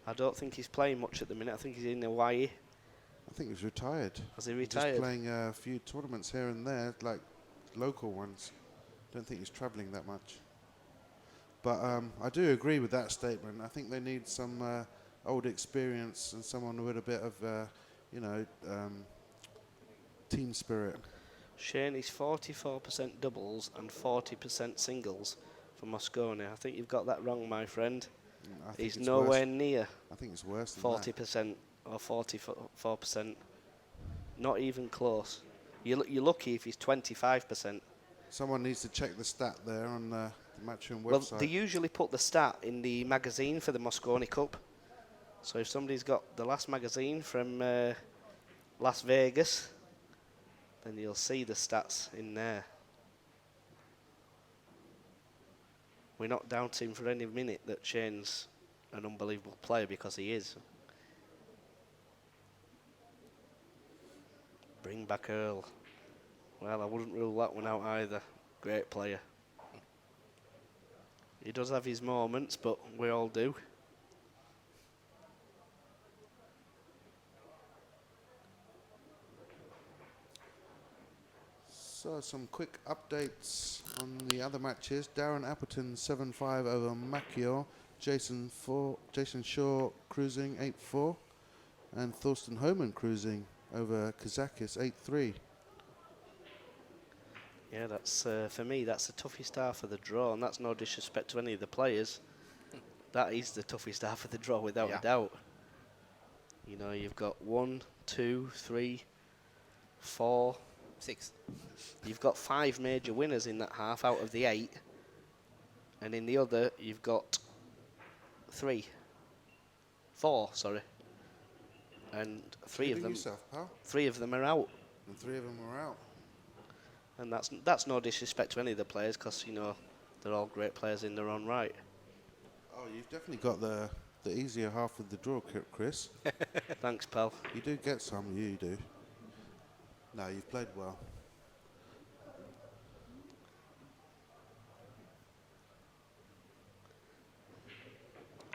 I don't think he's playing much at the minute. I think he's in Hawaii. I think he's retired. Has he He's retired? Just playing a few tournaments here and there, like local ones. Don't think he's travelling that much. But I do agree with that statement. I think they need some old experience and someone with a bit of, team spirit. Shane is 44% doubles and 40% singles for Mosconi. I think you've got that wrong, my friend. I think He's it's nowhere worse. near I think it's worse than 40% or 44%. Not even close. You're lucky if he's 25%. that. Someone needs to check the stat there on the Matchroom Well, website. they usually put the stat in the magazine for the Mosconi Cup. So if somebody's got the last magazine from Las Vegas, then you'll see the stats in there. We're not doubting for any minute that Shane's an unbelievable player, because he is. Bring back Earl. Well, I wouldn't rule that one out either. Great player. He does have his moments, but we all do. So some quick updates on the other matches. Darren Appleton 7-5 over Macchio. Jayson Shaw cruising 8-4. And Thorsten Homan cruising over Kazakis 8-3. Yeah, that's for me, that's the toughest half of the draw, and that's no disrespect to any of the players. That is the toughest half of the draw, without a doubt. You know, you've got 1, 2, 3, 4, 6. You've got 5 major winners in that half out of the 8, and in the other you've got 4, sorry, and 3 of them. Yourself, pal. 3 of them are out. And 3 of them are out. And that's no disrespect to any of the players, because, you know, they're all great players in their own right. Oh, you've definitely got the easier half of the draw, Chris. Thanks, pal. You do get some, you do. No, you've played well.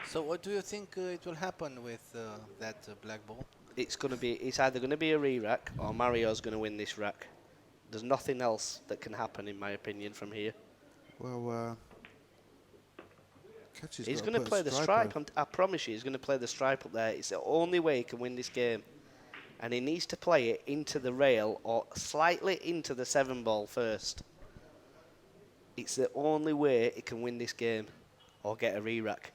So what do you think it will happen with that black ball? It's either going to be a re-rack or Mario's going to win this rack. There's nothing else that can happen, in my opinion, from here. Well, He's going to play the stripe. I promise you, he's going to play the stripe up there. It's the only way he can win this game. and he needs to play it into the rail or slightly into the 7 ball first. It's the only way he can win this game or get a re-rack.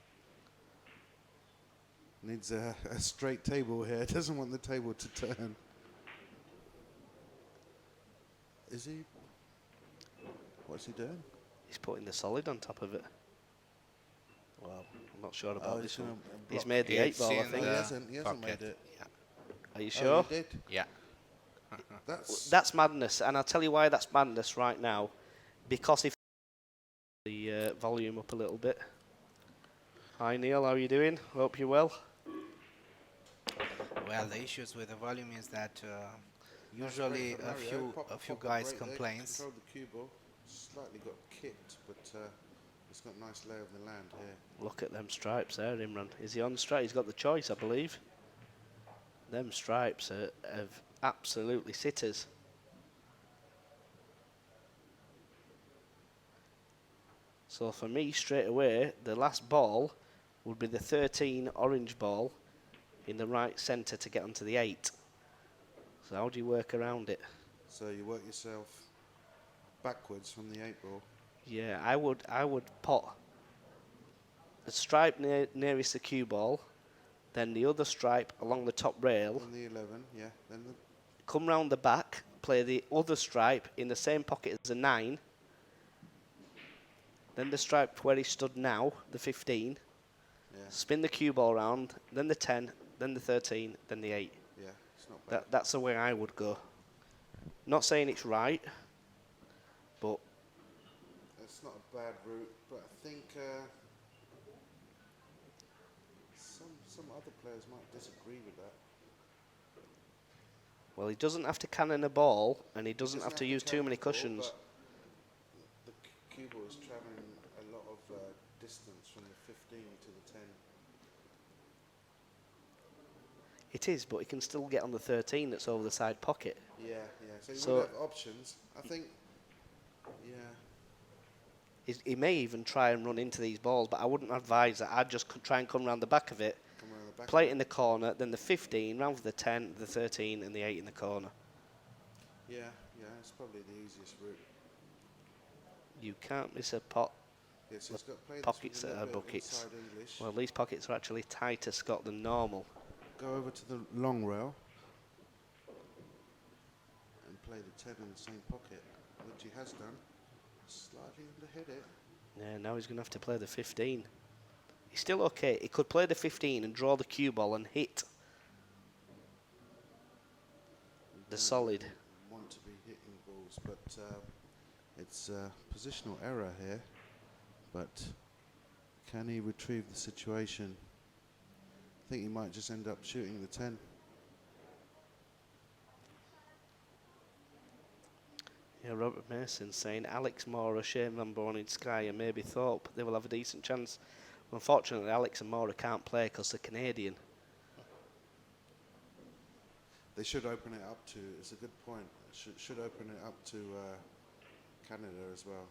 Needs a straight table here. Doesn't want the table to turn. Is he? What's he doing? He's putting the solid on top of it. Well, I'm not sure about this one. He's block. made the 8 ball, I in think. No, he the hasn't made pocket. it. Yeah. Are you Oh, sure? he did. Yeah. That's madness, and I'll tell you why that's madness right now. Because if the volume up a little bit. Hi Neil, how are you doing? Hope you're well. Well, the issues with the volume is that usually a few guys complains. Control the cue ball. Slightly got kicked, but it's got a nice lay of the land here. Look at them stripes there, Imran. Is he on strike? He's got the choice, I believe. Them stripes are absolutely sitters. So for me, straight away, the last ball would be the 13 orange ball in the right centre to get onto the 8. So how do you work around it? So you work yourself backwards from the 8 ball. Yeah, I would pot the stripe nearest the cue ball, then the other stripe along the top rail. On the 11, yeah. Then Come round the back, play the other stripe in the same pocket as a 9. Then the stripe where he stood now, the 15. yeah, Spin the cue ball round, then the 10, then the 13, then the 8. yeah, it's not bad. That's the way I would go. Not saying it's right, but It's not a bad route, but I think some other players might disagree with that. well, he doesn't have to cannon a ball, and he doesn't have to use too many cushions. The cue ball is travelling a lot of distance from the 15 to the 10. It is, but he can still get on the 13 that's over the side pocket. Yeah, yeah. So you So- would have options. I think, yeah. He may even try and run into these balls, but I wouldn't advise that. I'd just try and come around the back of it, Come around the back. play it in the corner, then the 15, round for the 10, the 13, and the 8 in the corner. Yeah, yeah. It's probably the easiest route. You can't miss a pot. Yeah, so he's got to play this Pockets with a that are little bit of buckets. inside English. Well, these pockets are actually tighter, Scott, than normal. Go over to the long rail and play the 10 in the same pocket, which he has done. Slightly underhit it. Yeah, now he's going to have to play the 15. He's still okay. He could play the 15 and draw the cue ball and hit the solid. Want to be hitting balls, but it's positional error here. But can he retrieve the situation? I think he might just end up shooting the 10. Yeah, Robert Mason saying Alex Mora, Shane Van Born in Sky, and maybe Thorpe. They will have a decent chance. Unfortunately, Alex and Mora can't play because they're Canadian. They should open it up to. It's a good point. Should open it up to Canada as well.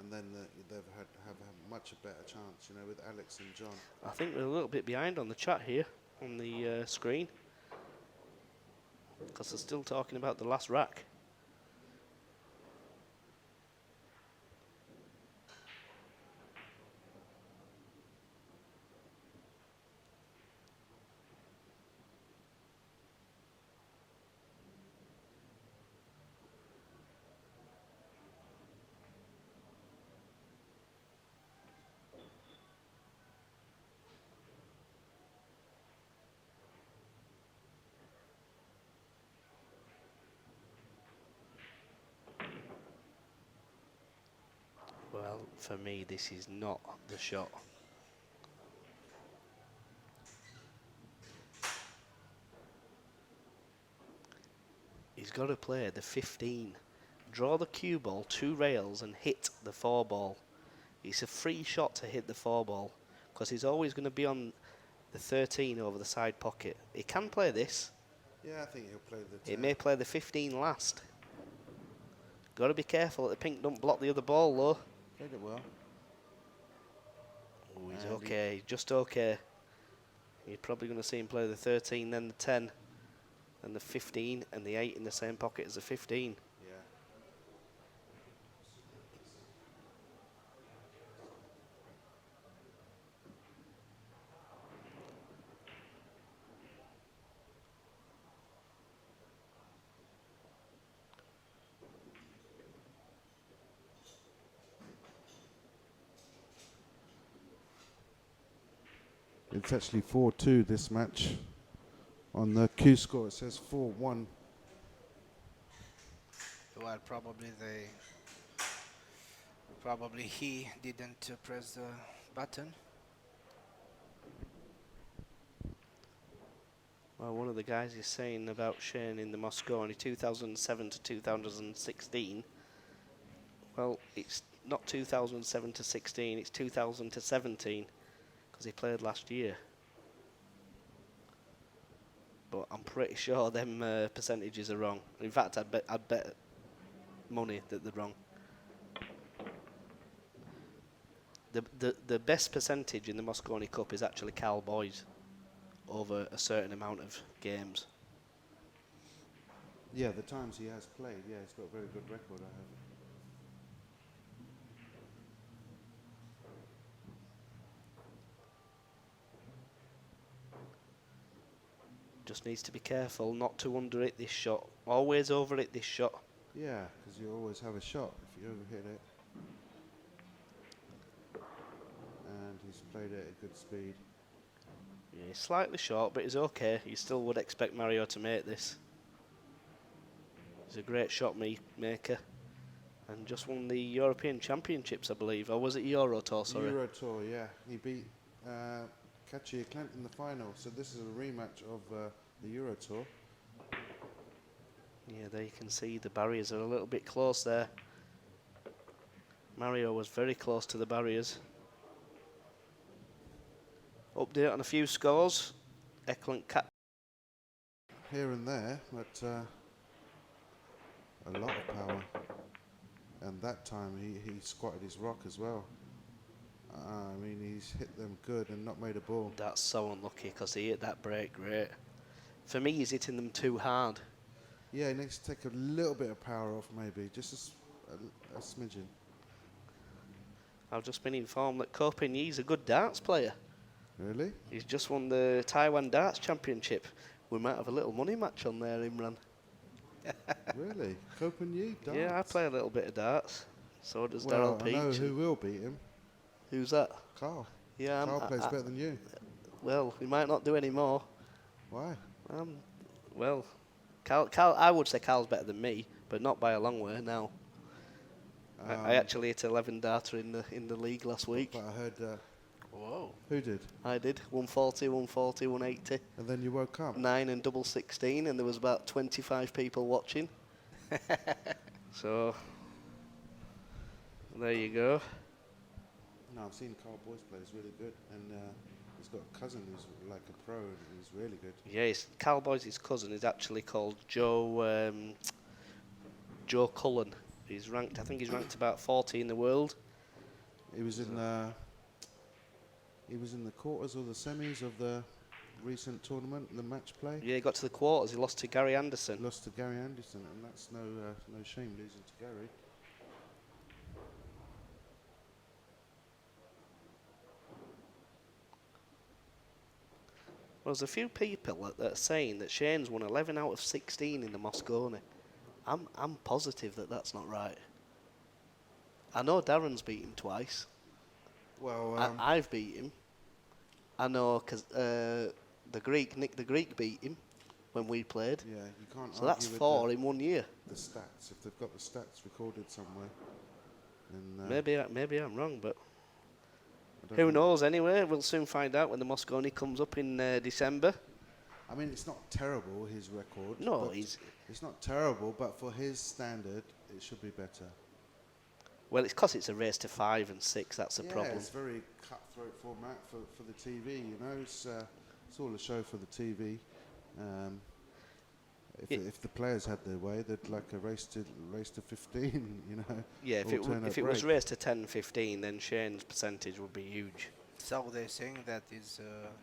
And then they've have a much better chance, you know, with Alex and John. I think we're a little bit behind on the chat here, on the screen. Because they're still talking about the last rack. Well, for me, this is not the shot. He's got to play the 15. Draw the cue ball, 2 rails, and hit the 4 ball. It's a free shot to hit the 4 ball, because he's always going to be on the 13 over the side pocket. He can play this. Yeah, I think he'll play the 10. He may play the 15 last. Got to be careful that the pink don't block the other ball, though. Played it well. Oh, he's And okay, just okay. You're probably going to see him play the 13, then the 10, and the 15, and the 8 in the same pocket as the 15. Yeah. It's actually 4-2 this match. On the Q score, it says 4-1. Well, probably he didn't press the button. Well, one of the guys is saying about Shane in the Mosconi 2007 to 2016. Well, it's not 2007 to 16, it's 2000 to 17, because he played last year. But I'm pretty sure them percentages are wrong. In fact, I'd bet money that they're wrong. The best percentage in the Mosconi Cup is actually Carl Boy's over a certain amount of games. Yeah, the times he has played, yeah, he's got a very good record, I have. Just needs to be careful not to under hit this shot. Always over hit this shot. Yeah, because you always have a shot if you overhit it. And he's played it at good speed. Yeah, he's slightly short, but he's okay. You still would expect Mario to make this. He's a great shot maker. And just won the European Championships, I believe. Or was it Euro Tour, sorry? Euro Tour, yeah. He beat Kaci Eklent in the final. So this is a rematch of the Euro Tour. Yeah, there you can see the barriers are a little bit close there. Mario was very close to the barriers. Update on a few scores. Eklent Here and there, but a lot of power. And that time he squatted his rock as well. I mean, he's hit them good and not made a ball. That's so unlucky because he hit that break great. For me, he's hitting them too hard. Yeah, he needs to take a little bit of power off, maybe, just a smidgen. I've just been informed that Ko Pin-Yee's a good darts player. Really? He's just won the Taiwan Darts Championship. We might have a little money match on there, Imran. Really? Copenhagen darts? Yeah, I play a little bit of darts. So does Well, Daryl I know Peach. who will beat him. Who's that? Carl. Yeah, Carl plays better than you. Well, we might not do any more. Why? Well, Carl, I would say Carl's better than me, but not by a long way now. I actually hit 11 darter in the league last week. But I heard... Whoa. Who did? I did 140, 140, 180. And then you woke up? 9 and double 16, and there was about 25 people watching. So there you go. No, I've seen Carl Boyce play. He's really good, and he's got a cousin who's like a pro, and he's really good. Yeah, Carl Boyce's cousin is actually called Joe Cullen. He's ranked. I think he's ranked about 40 in the world. He was in the quarters or the semis of the recent tournament, the match play. Yeah, he got to the quarters. He lost to Gary Anderson. Lost to Gary Anderson, and that's no shame losing to Gary. Well, there's a few people that are saying that Shane's won 11 out of 16 in the Mosconi. I'm positive that that's not right. I know Darren's beat him twice. Well, I've beat him. I know because Nick the Greek beat him when we played. yeah, you can't. So that's argue with 4 in 1 year. the stats. If they've got the stats recorded somewhere, then Maybe I'm wrong, but I don't who know. knows? Anyway, we'll soon find out when the Mosconi comes up in December. I mean, it's not terrible, his record. No, but it's not terrible, but for his standard, it should be better. Well, it's because it's a race to 5 and 6. That's the Yeah, problem. it's very cutthroat format for the TV. You know, it's all a show for the TV. If the players had their way, they'd like a race to 15. You know. Yeah, if it was alternate race break. to 10, 15, then Shane's percentage would be huge. So they're saying that is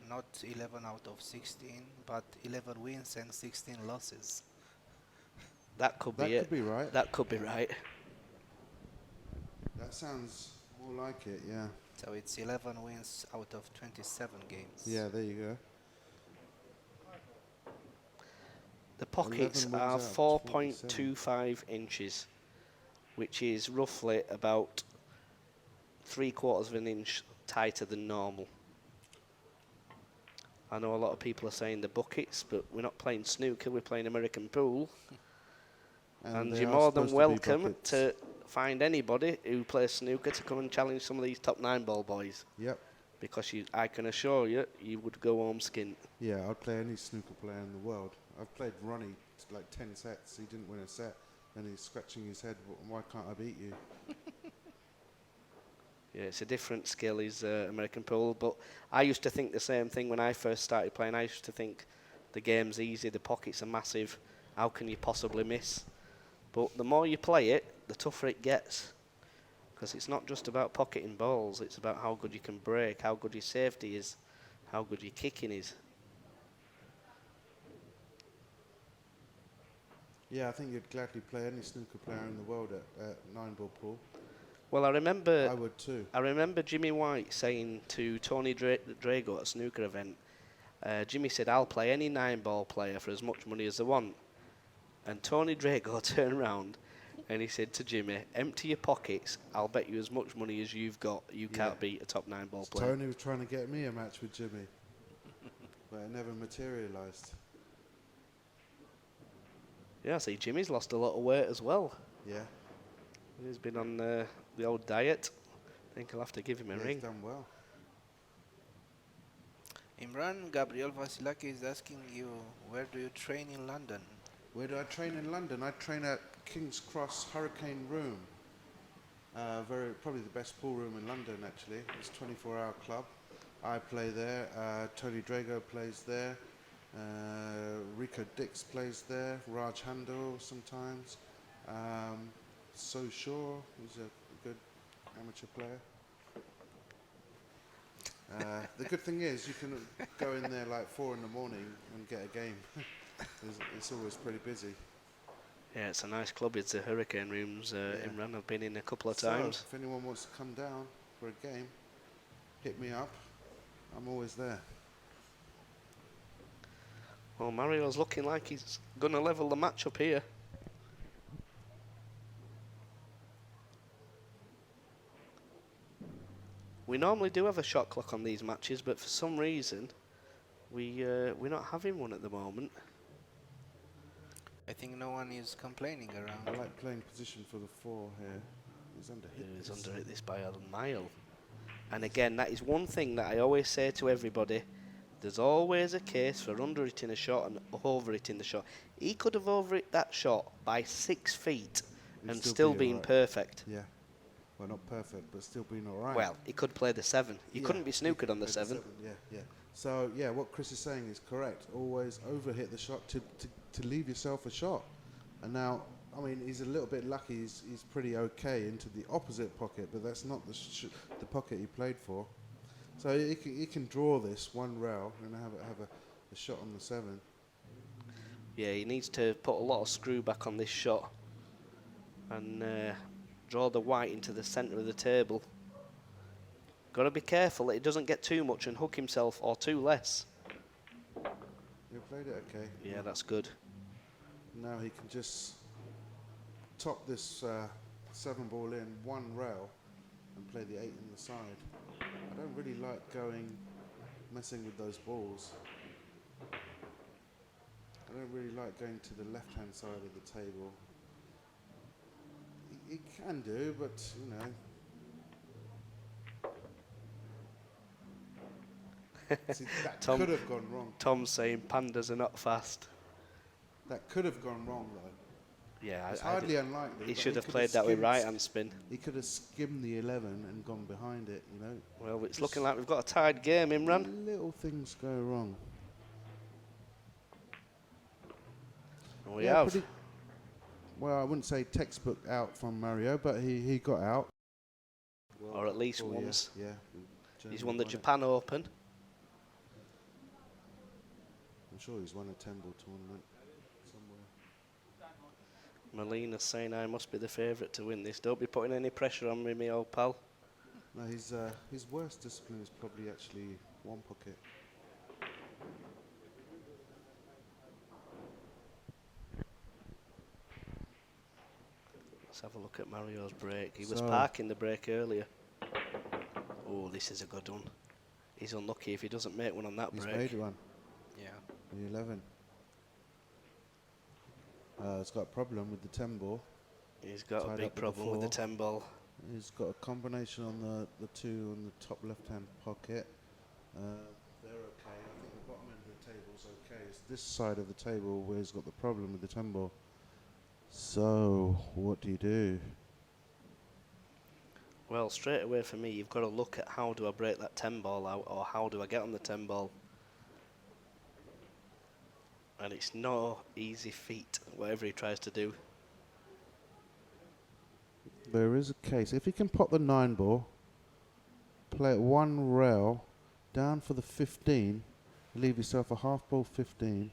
not 11 out of 16, but 11 wins and 16 losses. That could That be could it. be right. That could be Yeah. right. That sounds more like it, yeah. So it's 11 wins out of 27 games. Yeah, there you go. The pockets 11 are wins out of 27. 4.25 inches, which is roughly about 3/4 of an inch tighter than normal. I know a lot of people are saying the buckets, but we're not playing snooker, we're playing American pool. And they you're are more than supposed to be welcome buckets. to find anybody who plays snooker to come and challenge some of these top 9-ball boys. Yep. Because I can assure you, you would go home skint. Yeah, I'd play any snooker player in the world. I've played Ronnie like 10 sets. He didn't win a set, and he's scratching his head. Why can't I beat you? Yeah, it's a different skill, is American pool. But I used to think the same thing when I first started playing. I used to think the game's easy, the pockets are massive. How can you possibly miss? But the more you play it, the tougher it gets. Because it's not just about pocketing balls, it's about how good you can break, how good your safety is, how good your kicking is. Yeah, I think you'd gladly play any snooker player in the world at 9-ball pool. Well, I I would too. I remember Jimmy White saying to Tony Drago at a snooker event, Jimmy said, I'll play any 9-ball player for as much money as they want. And Tony Drago turned around and he said to Jimmy, empty your pockets, I'll bet you as much money as you've got, you can't beat a top 9-ball player. Tony was trying to get me a match with Jimmy, but it never materialised. Yeah, I see Jimmy's lost a lot of weight as well. Yeah. He's been on the old diet. I think I'll have to give him a ring. He's done well. Imran, Gabriel Vasilaki is asking you, where do you train in London? Where do I train in London? I train at King's Cross Hurricane Room. Probably the best pool room in London, actually. It's a 24-hour club. I play there. Tony Drago plays there. Rico Dix plays there. Raj Handel sometimes. So Shaw, who's a good amateur player. The good thing is you can go in there like 4 in the morning and get a game. It's always pretty busy. Yeah, it's a nice club. It's the Hurricane Rooms. Imran, I've been in a couple of times. So, if anyone wants to come down for a game, hit me up. I'm always there. Well, Mario's looking like he's going to level the match up here. We normally do have a shot clock on these matches, but for some reason, we're not having one at the moment. I think no one is complaining around. I like playing position for the 4 here. He's under hit. He's under it this by a mile. And again, that is one thing that I always say to everybody. There's always a case for under-hitting a shot and over-hitting the shot. He could have over-hit that shot by 6 feet and still been right. perfect. Yeah. Well, not perfect, but still being all right. Well, he could play the 7. He couldn't be snookered on the 7. Yeah. So, yeah, what Chris is saying is correct. Always over-hit the shot to leave yourself a shot. And now, I mean, he's a little bit lucky. He's pretty okay into the opposite pocket, but that's not the pocket he played for. So he can draw this one rail and have a shot on the 7. Yeah, he needs to put a lot of screw back on this shot and draw the white into the centre of the table. Got to be careful that he doesn't get too much and hook himself, or too less. You played it okay. Yeah, that's good. Now he can just top this 7-ball in one rail and play the 8 in the side. I don't really like messing with those balls. I don't really like going to the left-hand side of the table. He can do, but, you know. See, that could have gone wrong. Tom's saying pandas are not fast. That could have gone wrong, though. Yeah, it's hardly unlikely. He should have played that with right-hand spin. He could have skimmed the 11 and gone behind it, you know. Well, it's looking like we've got a tied game, Imran. Little things go wrong. We have. Well, I wouldn't say textbook out from Mario, but he got out. Or at least once. Yeah. He's Germany won the it. Japan Open. I'm sure he's won a 10-ball tournament somewhere. Molina's saying I must be the favourite to win this. Don't be putting any pressure on me, my old pal. No, his worst discipline is probably actually one pocket. Let's have a look at Mario's break. He was So- parking the break earlier. Oh, this is a good one. He's unlucky if he doesn't make one on that He's break. made one, Yeah. the 11. It's got a problem with the 10-ball. He's got a Tied big up with the problem with the 4. 10 ball. He's got a combination on the 2 on the top left-hand pocket. They're okay. I think the bottom end of the table's okay. It's this side of the table where he's got the problem with the 10-ball. So, what do you do? Well, straight away for me, you've got to look at how do I break that 10 ball out, or how do I get on the 10 ball. And it's no easy feat, whatever he tries to do. There is a case. If he can pop the 9-ball, play it 1 rail, down for the 15, leave yourself a half-ball 15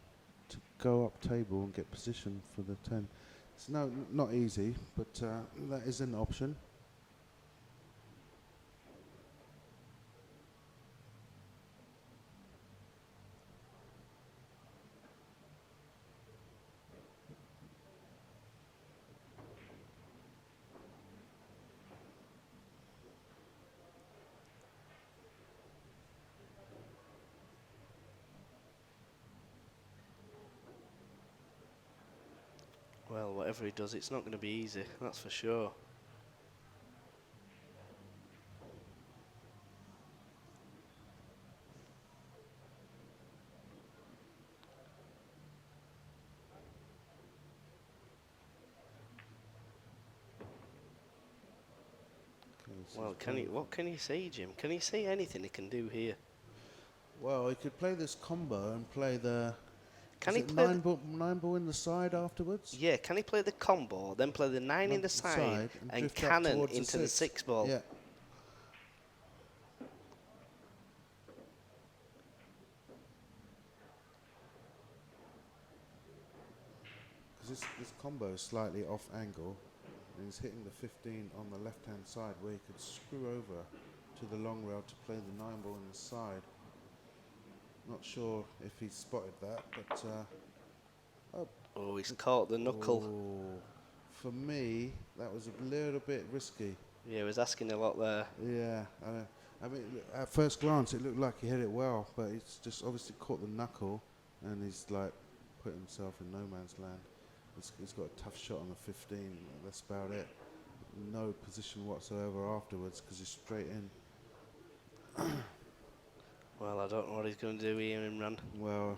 to go up table and get position for the 10. It's not easy, but that is an option. Well, whatever he does, it's not going to be easy, that's for sure. Okay, so Well, he's playing- what can you see, Jim? Can you see anything he can do here? Well, he could play this combo and play the... Can is he it play nine ball in the side afterwards? Yeah, can he play the combo, then play the 9 in the side, and drift up cannon towards into the 6 ball? Yeah. Because this combo is slightly off angle, and he's hitting the 15 on the left-hand side, where he could screw over to the long rail to play the 9-ball in the side. Not sure if he spotted that, but Oh, he's caught the knuckle. oh, for me, that was a little bit risky. Yeah, he was asking a lot there. Yeah, I mean, at first glance, it looked like he hit it well, but he's just obviously caught the knuckle, and he's like put himself in no man's land. He's got a tough shot on the 15. That's about it. No position whatsoever afterwards because he's straight in. Well, I don't know what he's going to do here, Imran. Well,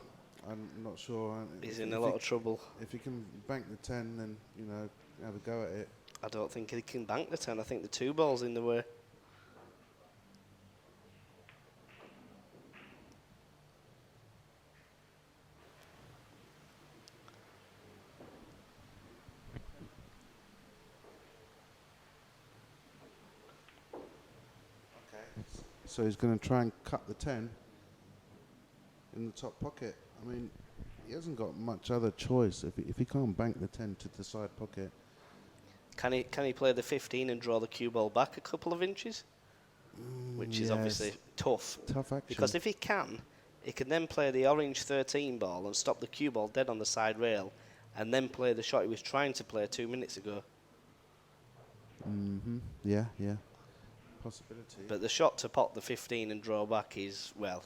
I'm not sure. He's If- in if a lot of trouble. If he can bank the 10, then have a go at it. I don't think he can bank the 10. I think the 2 ball's in the way. So he's going to try and cut the 10 in the top pocket. I mean, he hasn't got much other choice if he can't bank the 10 to the side pocket. Can he play the 15 and draw the cue ball back a couple of inches? Which is yes. obviously tough. Tough action. Because if he can then play the orange 13 ball and stop the cue ball dead on the side rail, and then play the shot he was trying to play 2 minutes ago. Yeah. Possibility. But the shot to pop the 15 and draw back is, well,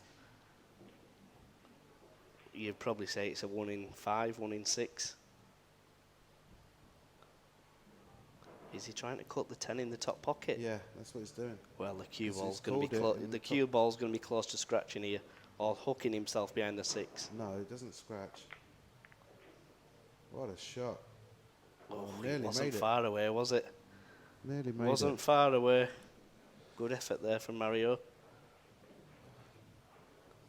you'd probably say it's a 1 in 5, 1 in 6. Is he trying to cut the 10 in the top pocket? Yeah, that's what he's doing. Well, the cue He's ball's going to be called it in the the cue ball's going to be close to scratching here, or hooking himself behind the 6. No, it doesn't scratch. What a shot. Oh, nearly it wasn't made it. far away, was it? Nearly made Wasn't it. far away. Good effort there from Mario.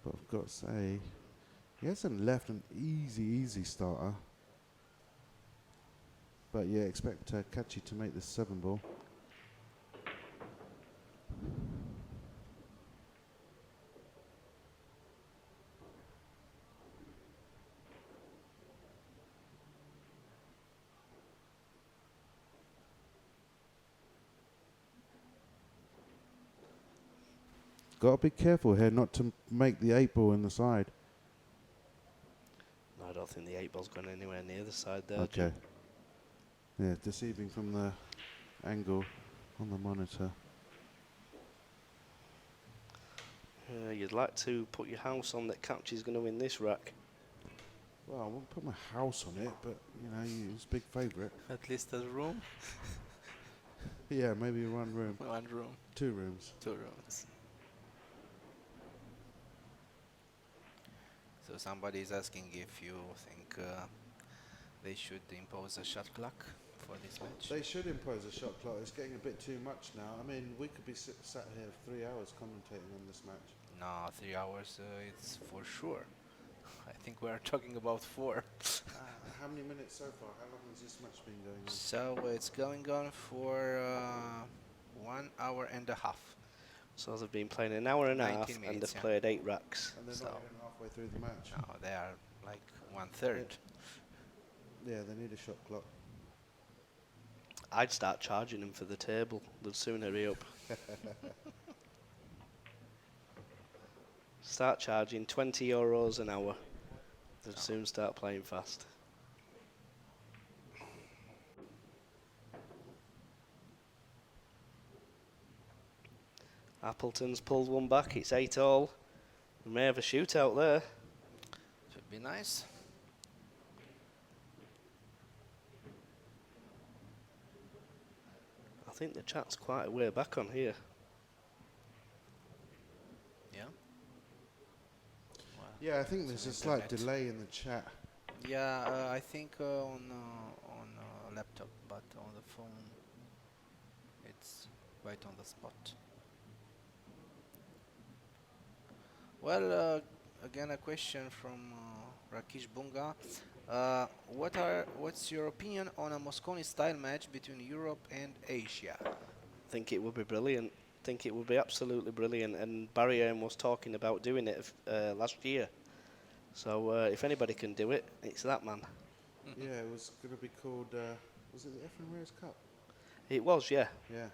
But I've got to say, he hasn't left an easy starter. But yeah, expect Kaci to make this 7 ball. got to be careful here not to make the 8 ball in the side. No, I don't think the 8 ball's gone anywhere near the side there, Okay. Jim. Yeah, deceiving from the angle on the monitor. You'd like to put your house on that Kaci's going to win this rack. Well, I won't put my house on it, but, you know, he's a big favourite. At least a room. Yeah, maybe 1 room. 1 room. 2 rooms. 2 rooms. So somebody is asking if you think they should impose a shot clock for this match. They should impose a shot clock. It's getting a bit too much now. I mean, we could be sat here 3 hours commentating on this match. No, 3 hours, it's for sure. I think we're talking about 4. How many minutes so far? How long has this match been going on? So it's going on for 1 hour and a half. So they've been playing an hour and a half 19 and minutes, they've yeah. played 8 racks. And they're So- not even halfway through the match. No, they are like 1/3. Yeah, they need a shot clock. I'd start charging them for the table. They'd soon hurry up. Start charging €20 an hour. They'd soon start playing fast. Appleton's pulled one back. It's 8-all. We may have a shootout there. Should be nice. I think the chat's quite a way back on here. Yeah. Well, Yeah, I think it's there's an a slight internet. delay in the chat. Yeah, I think on laptop, but on the phone, it's right on the spot. Well, again a question from Rakesh Bunga. What's your opinion on a Mosconi style match between Europe and Asia? I think it would be brilliant. I think it would be absolutely brilliant. And Barry Aim was talking about doing it last year. So if anybody can do it, it's that man. Yeah, it was going to be called, was it the Efren Reyes Cup? It was, yeah. Yeah.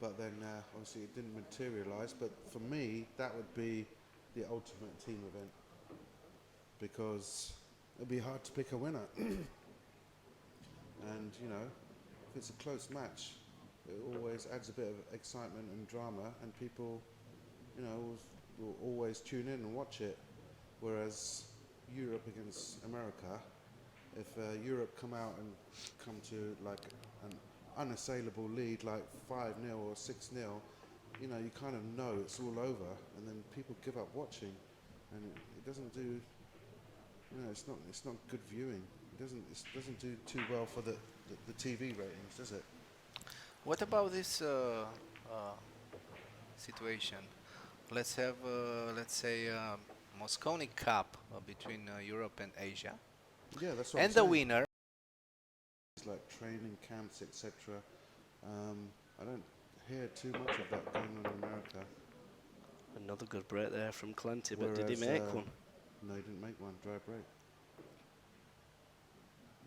But then, obviously, it didn't materialise. But for me, that would be the ultimate team event. Because it'd be hard to pick a winner. And, you know, if it's a close match, it always adds a bit of excitement and drama. And people, you know, will always tune in and watch it. Whereas Europe against America, if Europe come out and come to like an unassailable lead like 5-0 or 6-0, you know, you kind of know it's all over, and then people give up watching, and it doesn't do, you know, it's not good viewing. It doesn't do too well for the TV ratings, does it? What about this situation? Let's have, let's say, Mosconi Cup between Europe and Asia, Yeah, that's what and I'm the saying. winner. It's like training camps, etc. I don't hear too much of that going on in America. Another good break there from Clenty, but did he Whereas, make one? No, he didn't make one. Dry break.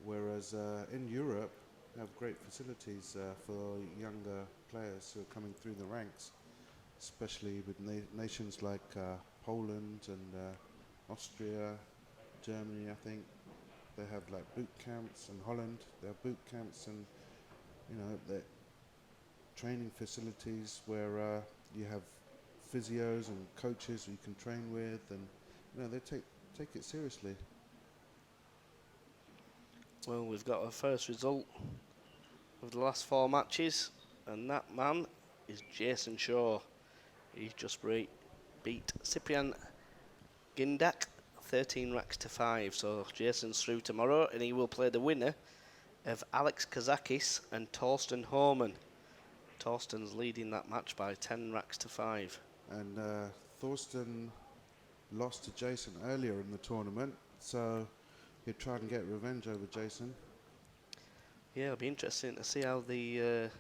Whereas in Europe, they have great facilities for younger players who are coming through the ranks, especially with nations like Poland and Austria, Germany, I think. They have like boot camps, and Holland, they have boot camps, and you know, the training facilities where you have physios and coaches you can train with, and you know, they take it seriously. Well, we've got our first result of the last 4 matches, and that man is Jayson Shaw. He's just beat Cyprian Gindak 13 racks to 5. So Jayson's through tomorrow, and he will play the winner of Alex Kazakis and Torsten Homan. Torsten's leading that match by 10 racks to 5. And Thorsten lost to Jayson earlier in the tournament, so he'd try and get revenge over Jayson. Yeah, it'll be interesting to see how the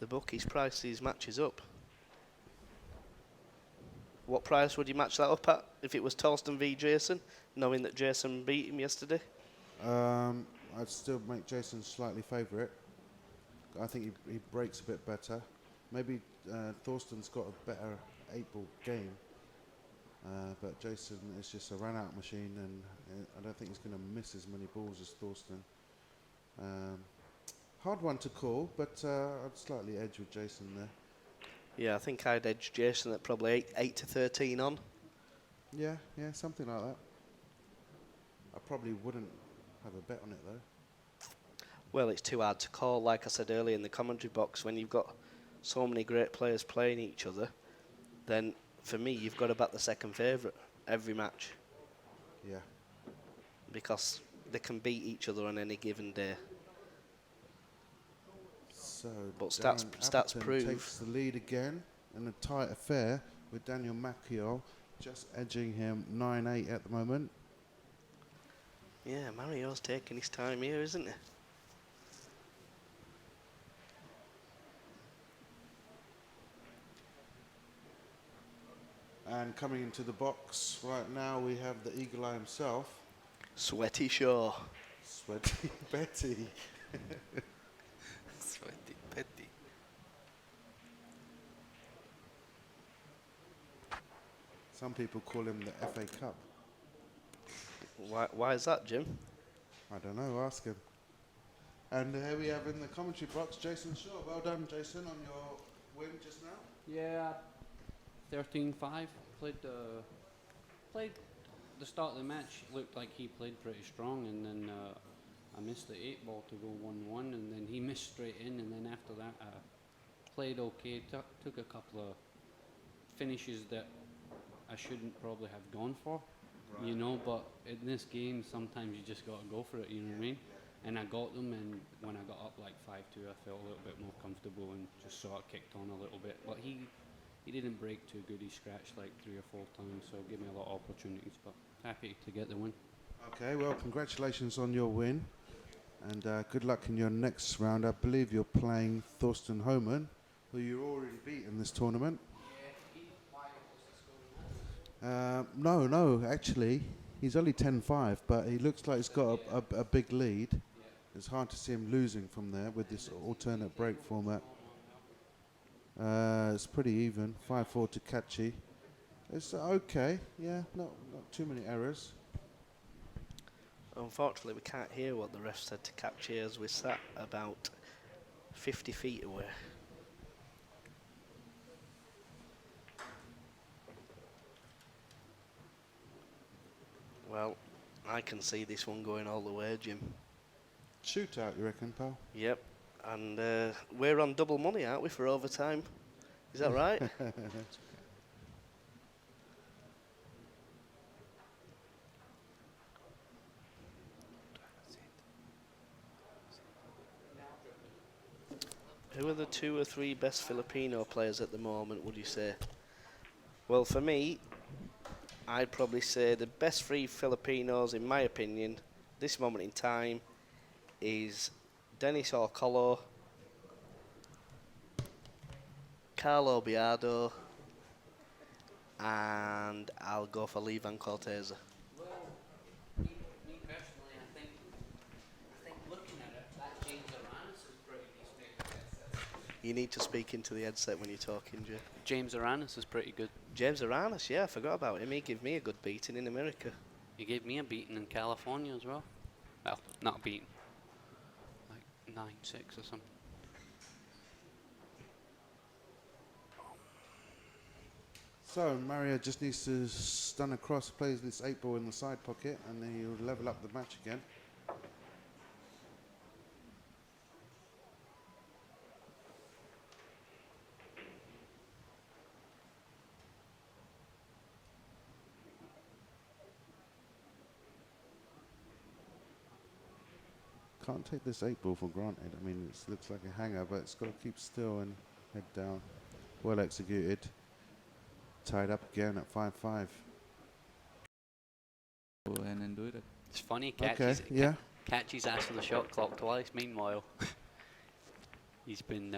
bookies price these matches up. What price would you match that up at if it was Torsten v Jayson, knowing that Jayson beat him yesterday? I'd still make Jayson slightly favourite. I think he breaks a bit better. Maybe Thorsten's got a better 8-ball game, but Jayson is just a run-out machine, and I don't think he's going to miss as many balls as Thorsten. Hard one to call, but I'd slightly edge with Jayson there. Yeah, I think I'd edge Jayson at probably 8 to 13 on. Yeah, something like that. I probably wouldn't have a bet on it though. Well, it's too hard to call. Like I said earlier in the commentary box, when you've got so many great players playing each other, then for me, you've got to back the second favourite every match. Yeah. Because they can beat each other on any given day. So, But Darren stats Appleton prove takes the lead again in a tight affair with Daniel Macchiol just edging him 9-8 at the moment. Yeah, Mario's taking his time here, isn't he? And coming into the box right now, we have the Eagle Eye himself, Sweaty Shaw. Sweaty Betty. Sweaty Betty. Some people call him the FA Cup. Why is that, Jim? I don't know, ask him. And here we have in the commentary box, Jayson Shaw. Well done, Jayson, on your win just now. Yeah, 13-5. Played the start of the match. Looked like he played pretty strong, and then I missed the 8-ball to go 1-1, and then he missed straight in, and then after that I played okay. Took a couple of finishes that I shouldn't probably have gone for, you know. But in this game, sometimes you just got to go for it. You know what I mean? And I got them, and when I got up like 5-2, I felt a little bit more comfortable and just sort of kicked on a little bit. But he didn't break too good. He scratched like 3 or 4 times, so gave me a lot of opportunities. But happy to get the win. Okay, well, congratulations on your win, and good luck in your next round. I believe you're playing Thorsten Homan, who you already beat in this tournament. No, actually, he's only 10-5, but he looks like he's got a big lead. It's hard to see him losing from there with this alternate break format. It's pretty even, 5-4 to Kaci. It's okay, yeah, not too many errors. Unfortunately, we can't hear what the ref said to Kaci as we sat about 50 feet away. Well, I can see this one going all the way, Jim. Shootout, you reckon, pal? Yep, and we're on double money, aren't we, for overtime? Is that right? Who are the 2 or 3 best Filipino players at the moment, would you say? Well, for me, I'd probably say the best 3 Filipinos, in my opinion, this moment in time, is Dennis Orcolo, Carlo Biado, and I'll go for Levan Corteza. Well, me personally, I think looking at it, that James Aranis is pretty decent. You need to speak into the headset when you're talking, Jay. James Aranis is pretty good. James Aranis, yeah, I forgot about him. He gave me a good beating in America. He gave me a beating in California as well. Well, not a beating. Like 9-6 or something. So Mario just needs to stun across, plays this 8-ball in the side pocket, and then he'll level up the match again. Can't take this 8-ball for granted. I mean, it looks like a hanger, but it's got to keep still and head down. Well executed. Tied up again at 5-5. Go in and do it. It's funny, Okay, yeah. Kaci's asked for the shot clock twice. Meanwhile, he's been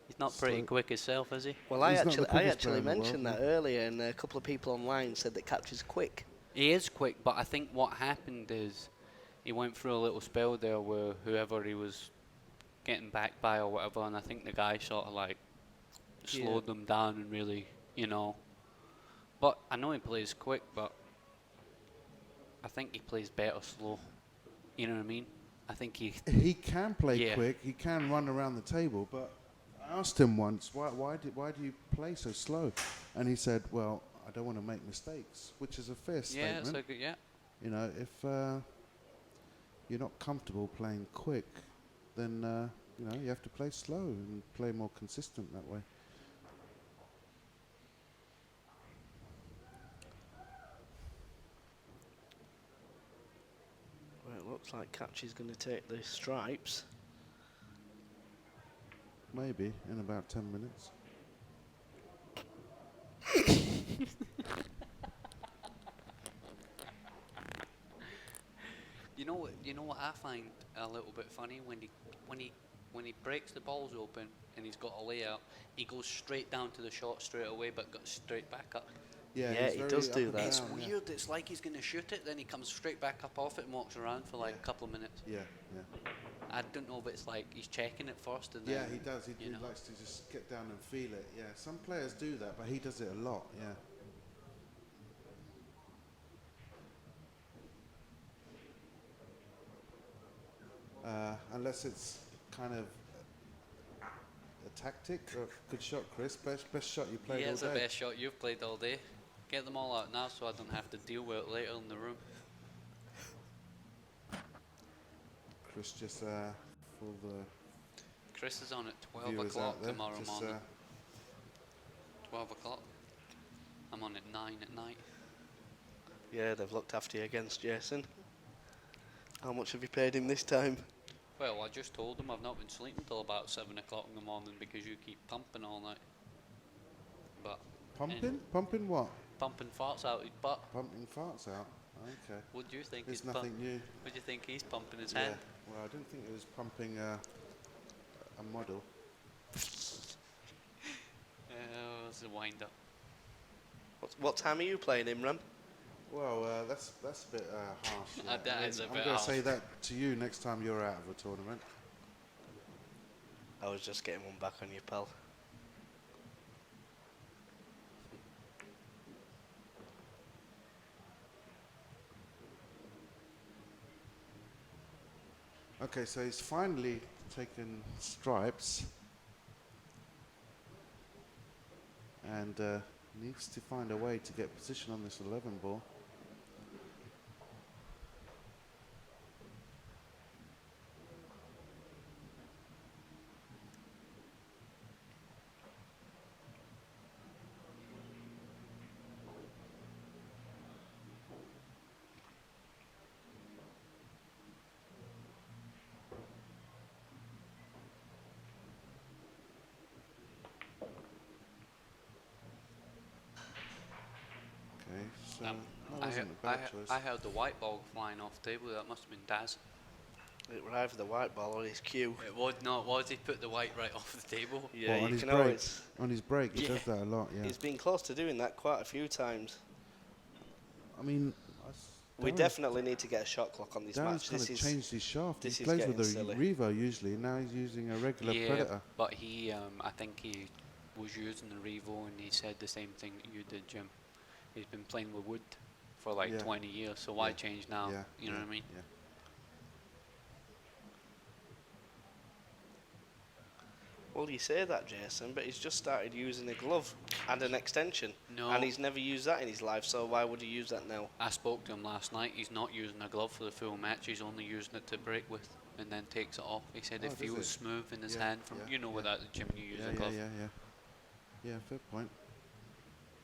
he's not pretty Slow. quick himself, is he? Well, He's I not the actually quickest player in the mentioned world, that earlier, and a couple of people online said that Kaci's quick. He is quick, but I think what happened is he went through a little spell there where whoever he was getting back by or whatever, and I think the guy sort of like slowed them down and really, you know. But I know he plays quick, but I think he plays better slow. You know what I mean? I think He can play Yeah. quick. He can run around the table. But I asked him once, why do you play so slow? And he said, well, I don't want to make mistakes, which is a fair Yeah, statement. it's like yeah. You know, if you're not comfortable playing quick, then you know you have to play slow and play more consistent that way. Well, it looks like Kaci's going to take the stripes. Maybe in about 10 minutes. You know what I find a little bit funny when he breaks the balls open and he's got a layout, he goes straight down to the shot straight away, but got straight back up. Yeah, he's he very does up do and that. It's down, yeah. weird. It's like he's going to shoot it, then he comes straight back up off it and walks around for like a couple of minutes. Yeah, yeah. I don't know if it's like he's checking it first and Yeah, then. he does. He you know. likes to just get down and feel it. Yeah, some players do that, but he does it a lot. Yeah. Unless it's kind of a tactic or good shot, Chris. Best shot you played Yeah, all it's day. the best shot you've played all day. Get them all out now so I don't have to deal with it later in the room. Chris, just for the Chris is on at 12 viewers o'clock out there, tomorrow just, morning. 12 o'clock. I'm on at 9 at night. Yeah, they've looked after you against Jayson. How much have you paid him this time? Well, I just told him I've not been sleeping till about 7 o'clock in the morning because you keep pumping all night. But pumping. Pumping what? pumping farts out his butt. Pumping farts out. Okay. What do you think? It's he's nothing new. What do you think he's pumping his Yeah. hand? Well, I didn't think it was pumping a model. It's a wind up. What time are you playing, Imran? Well, that's a bit harsh. Yeah. That is a I'm bit going to say harsh. that to you next time you're out of a tournament. I was just getting one back on you, pal. Okay, so he's finally taken stripes and needs to find a way to get position on this 11 ball. Okay, so that wasn't a bad choice. I heard the white ball flying off the table. That must have been Daz. It was either the white ball or his cue. It was not. Was he put the white right off the table? Yeah, on you his can break. always. On his break, he Yeah. does that a lot. Yeah. He's been close to doing that quite a few times. I mean, We Darren's- definitely need to get a shot clock on this Darren's match. kind This of is changed his shaft. this He is plays with getting a silly. Revo usually. Now he's using a regular Yeah, Predator. but he, I think he was using the Revo, and he said the same thing that you did, Jim. He's been playing with wood for like Yeah. 20 years, so why Yeah. change now? Yeah, You know yeah, what I mean? Yeah. well, you say that, Jayson, but he's just started using a glove and an extension, No. and he's never used that in his life. So why would he use that now? I spoke to him last night. He's not using a glove for the full match. He's only using it to break with, and then takes it off. He said Oh, it does feels it? smooth in his Yeah, hand. From yeah, you know, yeah. without the gym, you use Yeah, a yeah, glove. yeah, yeah. Yeah, fair point.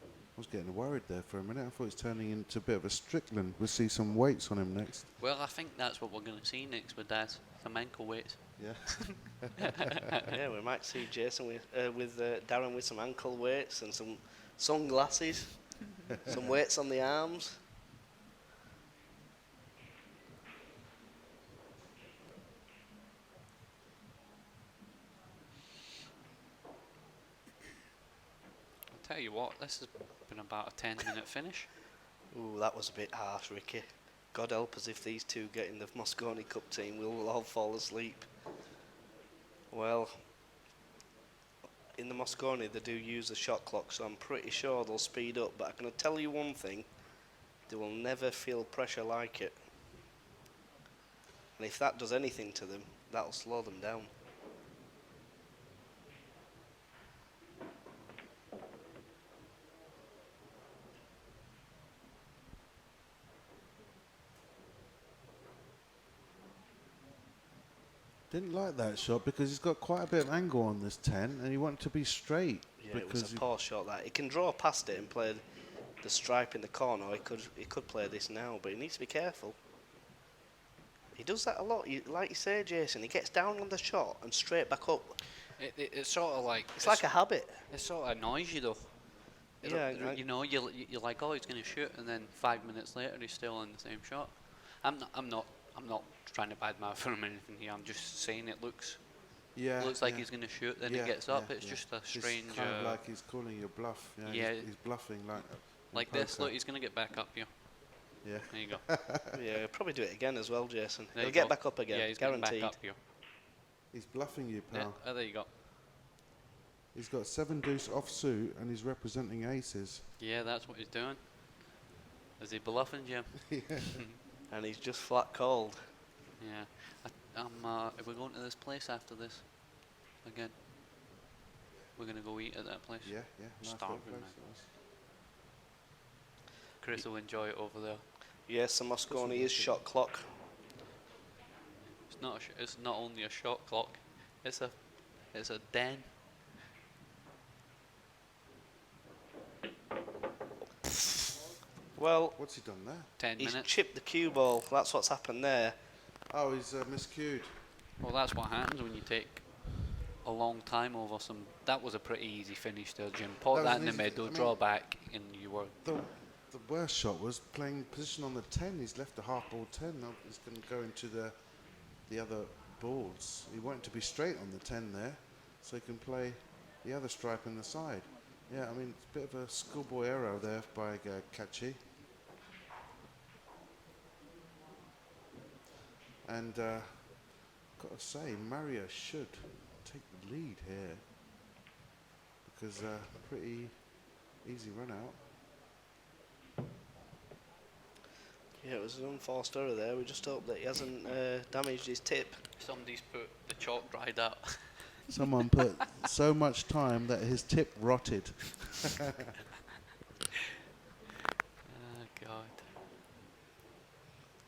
I was getting worried there for a minute. I thought it was turning into a bit of a Strickland. We'll see some weights on him next. Well, I think that's what we're going to see next with Daz. Some ankle weights. Yeah. Yeah, we might see Jayson with Darren with some ankle weights and some sunglasses, some weights on the arms. I'll tell you what, this has been about a 10-minute finish. Ooh, that was a bit harsh, Ricky. God help us if these two get in the Mosconi Cup team, we'll all fall asleep. Well, in the Mosconi they do use a shot clock, so I'm pretty sure they'll speed up. But I can tell you one thing: they will never feel pressure like it. And if that does anything to them, that'll slow them down. Didn't like that shot because he's got quite a bit of angle on this 10 and he wanted to be straight. Yeah, it because was a poor shot that. He can draw past it and play the stripe in the corner. He could play this now, but he needs to be careful. He does that a lot. Like you say, Jayson, he gets down on the shot and straight back up. It's sort of like It's like a habit. it sort of annoys you though. Yeah, You know, you're like, oh, he's going to shoot, and then 5 minutes later he's still in the same shot. I'm not trying to badmouth him or anything here. I'm just saying it looks like he's going to shoot, then he gets up. It's just a strange. It's kind of like he's calling you a bluff. Yeah, he's bluffing like this. Look, he's going to get back up here. Yeah. There you go. Yeah, he'll probably do it again as well, Jayson. There He'll you get go. back up again. Yeah, he's guaranteed. getting back up here. He's bluffing you, Yeah, pal. there you go. He's got 7 deuce offsuit and he's representing aces. Yeah, that's what he's doing. Is he bluffing, Jim? And he's just flat called. Yeah. If we're going to this place after this, again, we're going to go eat at that place. Yeah, nice Starving, little man. place. Chris will enjoy it over there. Yes, the Mosconi is shot clock. It's not only a shot clock. It's a den. Well, What's he done there? 10 he's minutes. chipped the cue ball. That's what's happened there. Oh, he's miscued. Well, that's what happens when you take a long time over some. That was a pretty easy finish there, Jim. Pot That was that an in the easy middle, I mean, draw back, and you were. The worst shot was playing position on the 10. He's left the half ball 10. Now he's going to go into the other boards. He wanted to be straight on the 10 there, so he can play the other stripe in the side. Yeah, I mean, it's a bit of a schoolboy error there by Kaci. And got to say, Mario should take the lead here because pretty easy run out. Yeah, it was an unforced error there. We just hope that he hasn't damaged his tip. Somebody's put the chalk dried out. Someone put so much time that his tip rotted. Oh God.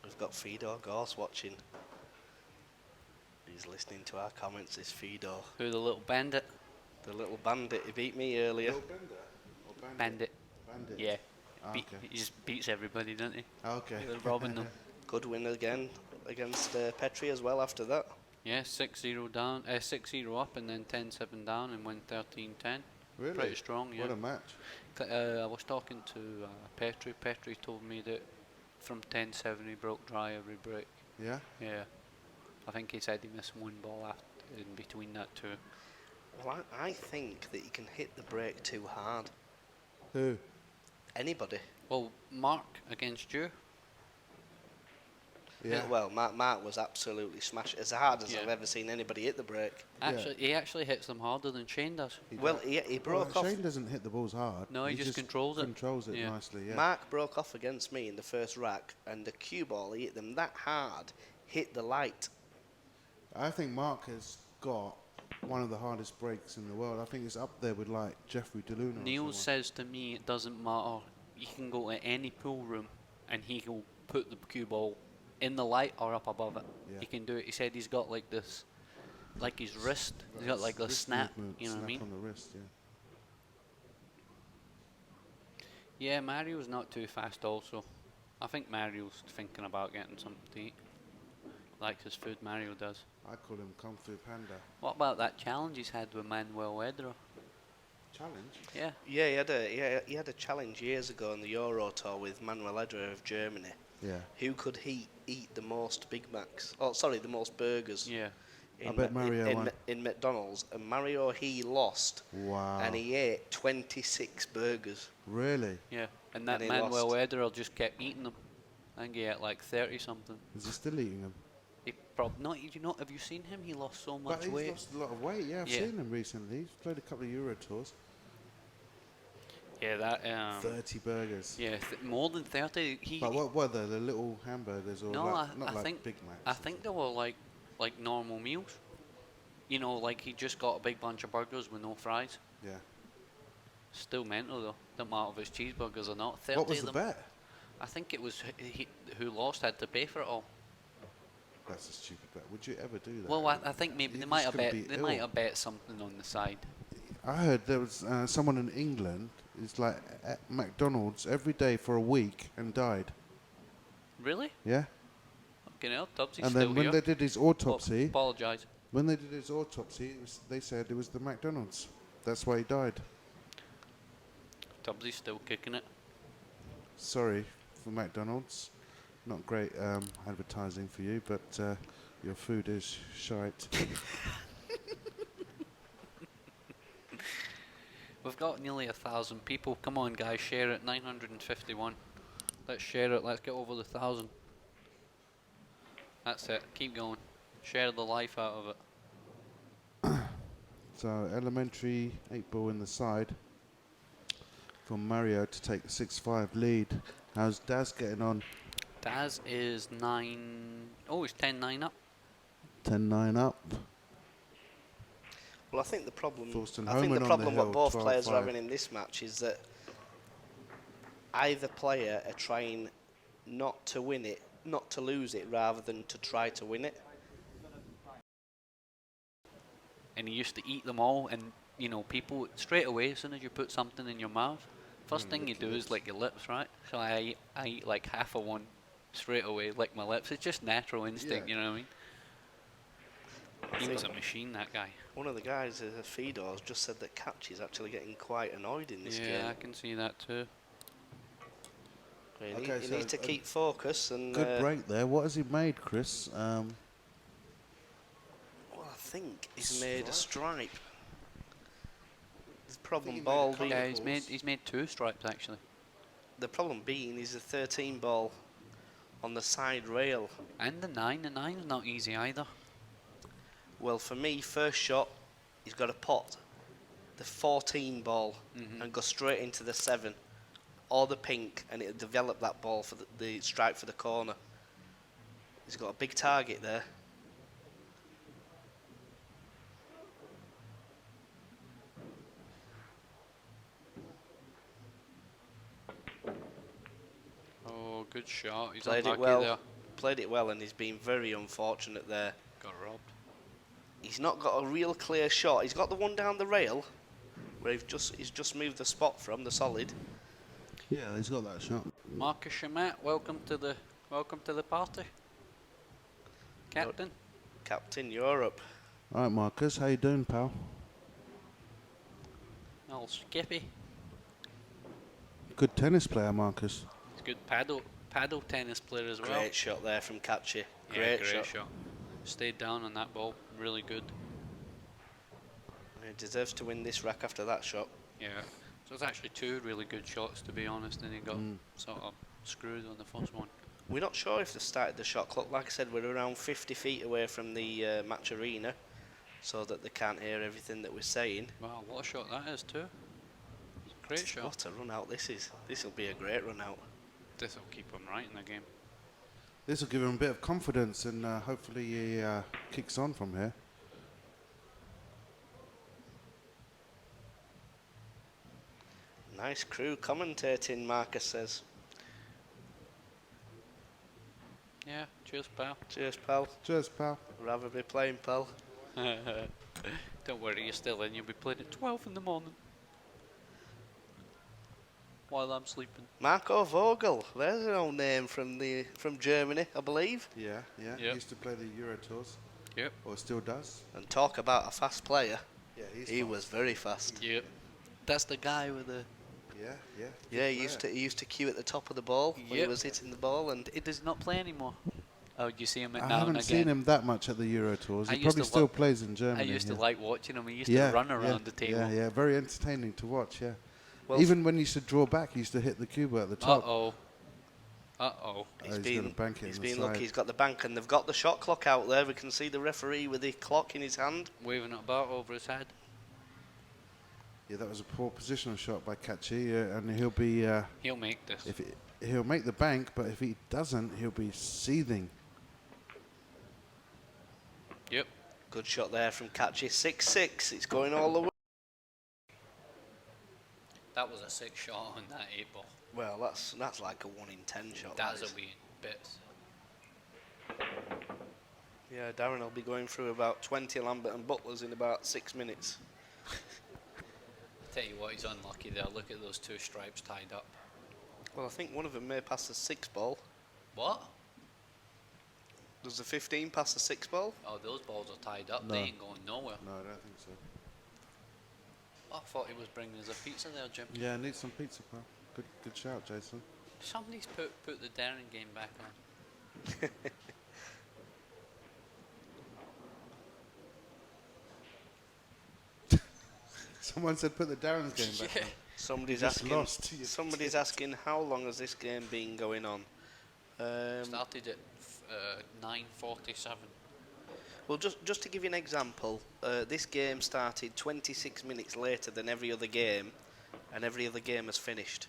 We've got Fedor Gorse watching. He's listening to our comments, this Fedor. Who, the little bandit? The little bandit, he beat me earlier. Bandit. Bandit. Yeah. Okay. He just beats everybody, doesn't he? Okay. He was robbing them. Good win again against Petri as well after that. Yeah, 6-0 down, 6-0 up, and then 10-7 down, and win 13-10. Really? Pretty strong, yeah. What a match. I was talking to Petri. Petri told me that from 10-7 he broke dry every break. Yeah? Yeah. I think he said he missed one ball after, in between that too. Well, I think that you can hit the break too hard. Who? Anybody. Well, Mark against you. Yeah. Well, Mark was absolutely smashed. As hard as Yeah. I've ever seen anybody hit the break. Actually, he actually hits them harder than Shane does. Well, he broke off. Shane doesn't hit the balls hard. No, he just controls it. Controls it Yeah. nicely, yeah. Mark broke off against me in the first rack, and the cue ball, he hit them that hard, hit the light. I think Mark has got one of the hardest breaks in the world. I think it's up there with like Jeffrey DeLuna. or Neil someone. says to me it doesn't matter. You can go to any pool room and he will put the cue ball in the light or up above it. Yeah. He can do it. He said he's got like this, like his wrist. He's got like a Wrist snap. movement, You know what I snap mean? on the wrist, yeah. Yeah, Mario's not too fast also. I think Mario's thinking about getting something to eat. Likes his food, Mario does. I call him Kung Fu Panda. What about that challenge he's had with Manuel Edro? Challenge? Yeah. Yeah, he had a challenge years ago on the Euro Tour with Manuel Edra of Germany. Yeah. Who could eat the most Big Macs? Oh, sorry, the most burgers. Yeah. I bet Mario won. in McDonald's, and Mario he lost, Wow. and he ate 26 burgers. Really? Yeah. And that he Manuel lost. Edro just kept eating them. I think he ate like 30 something. Is he still eating them? He probably not. You know, have you seen him? He lost so But much he's weight. lost a lot of weight. Yeah, I've Yeah. seen him recently. He's played a couple of Euro tours. Yeah, that. 30 burgers. Yeah, more than 30. But what were they? The little hamburgers or No, like, not I like think Big Macs? I think they were like normal meals. You know, like he just got a big bunch of burgers with no fries. Yeah. Still mental though. Don't matter if it's cheeseburgers or not. 30 What was of the them. bet? I think it was who lost had to pay for it all. That's a stupid bet. Would you ever do that? Well, I think maybe You're they might just have gonna bet. be They might ill. have bet something on the side. I heard there was someone in England is like at McDonald's every day for a week and died. Really? Yeah. Okay, now Tubbsy's And still then when here. they did his autopsy, Apologise. when they did his autopsy, they said it was the McDonald's. That's why he died. Tubbsy's still kicking it. Sorry for McDonald's. Not great advertising for you, but your food is shite. We've got nearly 1,000 people. Come on, guys, share it. 951. Let's share it. Let's get over the 1,000. That's it. Keep going. Share the life out of it. So elementary 8-ball in the side for Mario to take the 6-5 lead. How's Daz getting on? Daz is 9. Oh, he's 10-9 up. 10-9 up. Well, I think the problem. Thorsten I think Homan the on problem the what hill, both players are 12-5. having in this match is that either player are trying not to win it, not to lose it, rather than to try to win it. And he used to eat them all, and you know, people straight away as soon as you put something in your mouth, first thing you do is lick your lips, right? So I eat like half of one straight away, lick my lips. It's just natural instinct, Yeah. you know what I mean? He was a machine, that guy. One of the guys at Fedor's just said that Kaci's actually getting quite annoyed in this Yeah, I game. can see that too. He, Okay, he so needs to a keep focus and. Good break there. What has he made, Chris? Well, I think he's made a stripe. The problem he made a ball couple. being Yeah, he's made 2 stripes actually. the problem being is a 13 ball on the side rail. And the 9 is not easy either. Well, for me, first shot, he's got to pot the 14 ball and go straight into the 7 or the pink, and it'll develop that ball for the stripe for the corner. He's got a big target there. Oh, good shot. He's Played it unlucky well. there. Played it well, and he's been very unfortunate there. Got robbed. He's not got a real clear shot. He's got the one down the rail where he's just moved the spot from the solid. Yeah, he's got that shot. Marcus Chamat, welcome to the party. Captain. Captain Europe. All right, Marcus, how you doing, pal? Oh, Skippy. Good tennis player, Marcus. He's a good paddle tennis player as well. Great shot there from Kaci. Yeah, Great shot. Stayed down on that ball. Really good. He deserves to win this rack after that shot. Yeah. So it's actually 2 really good shots, to be honest, and he got sort of screwed on the first one. We're not sure if they started the shot clock. Like I said, we're around 50 feet away from the match arena, so that they can't hear everything that we're saying. Wow, what a shot that is too. Great shot. What a run out this is. This will be a great run out. This will keep him right in the game. This will give him a bit of confidence, and hopefully he kicks on from here. Nice crew commentating, Marcus says. Yeah, cheers, pal. Cheers, pal. Cheers, pal. Rather be playing, pal. Don't worry, you're still in. You'll be playing at 12 in the morning. While I'm sleeping. Marco Vogel. There's an old name from Germany, I believe. Yeah. Yep. He used to play the Euro tours. Yep. Or still does. And talk about a fast player. Yeah, He was very fast. Yep. That's the guy with the... Yeah. Yeah, he used to cue at the top of the ball when he Yep. was hitting the ball, and It does not play anymore. Oh, you see him I now and haven't again. seen him that much at the Euro tours. I He used probably to still lo- plays in Germany. I used to yeah. like watching him. He used Yeah, to run around the table. Yeah, very entertaining to watch. Yeah. Well, Even when he used to draw back, he used to hit the cube at the top. Uh-oh. Uh-oh. He's He's going to bank it he's in the been side. lucky. He's got the bank, and they've got the shot clock out there. We can see the referee with the clock in his hand. Waving it about over his head. Yeah, that was a poor positional shot by Kaci, and he'll be. He'll make this. He'll make the bank, but if he doesn't, he'll be seething. Yep. Good shot there from Kaci. 6-6. It's going all the way. That was a 6 shot on that 8 ball. Well, that's like a 1 in 10 shot. that That'll is. be bits. Yeah, Darren will be going through about 20 Lambert and Butlers in about 6 minutes. Tell you what, he's unlucky there. Look at those 2 stripes tied up. Well, I think one of them may pass the 6 ball. What? Does the 15 pass the 6 ball? Oh, those balls are tied up. No. They ain't going nowhere. No, I don't think so. I thought he was bringing us a pizza there, Jim. Yeah, I need some pizza, pal. Good shout, Jayson. Somebody's put the Darren game back on. Someone said put the Darren's game back Yeah. on. Somebody's Just asking. lost. Somebody's asking how long has this game been going on? Started at 9:47. Well, just to give you an example, this game started 26 minutes later than every other game, and every other game has finished.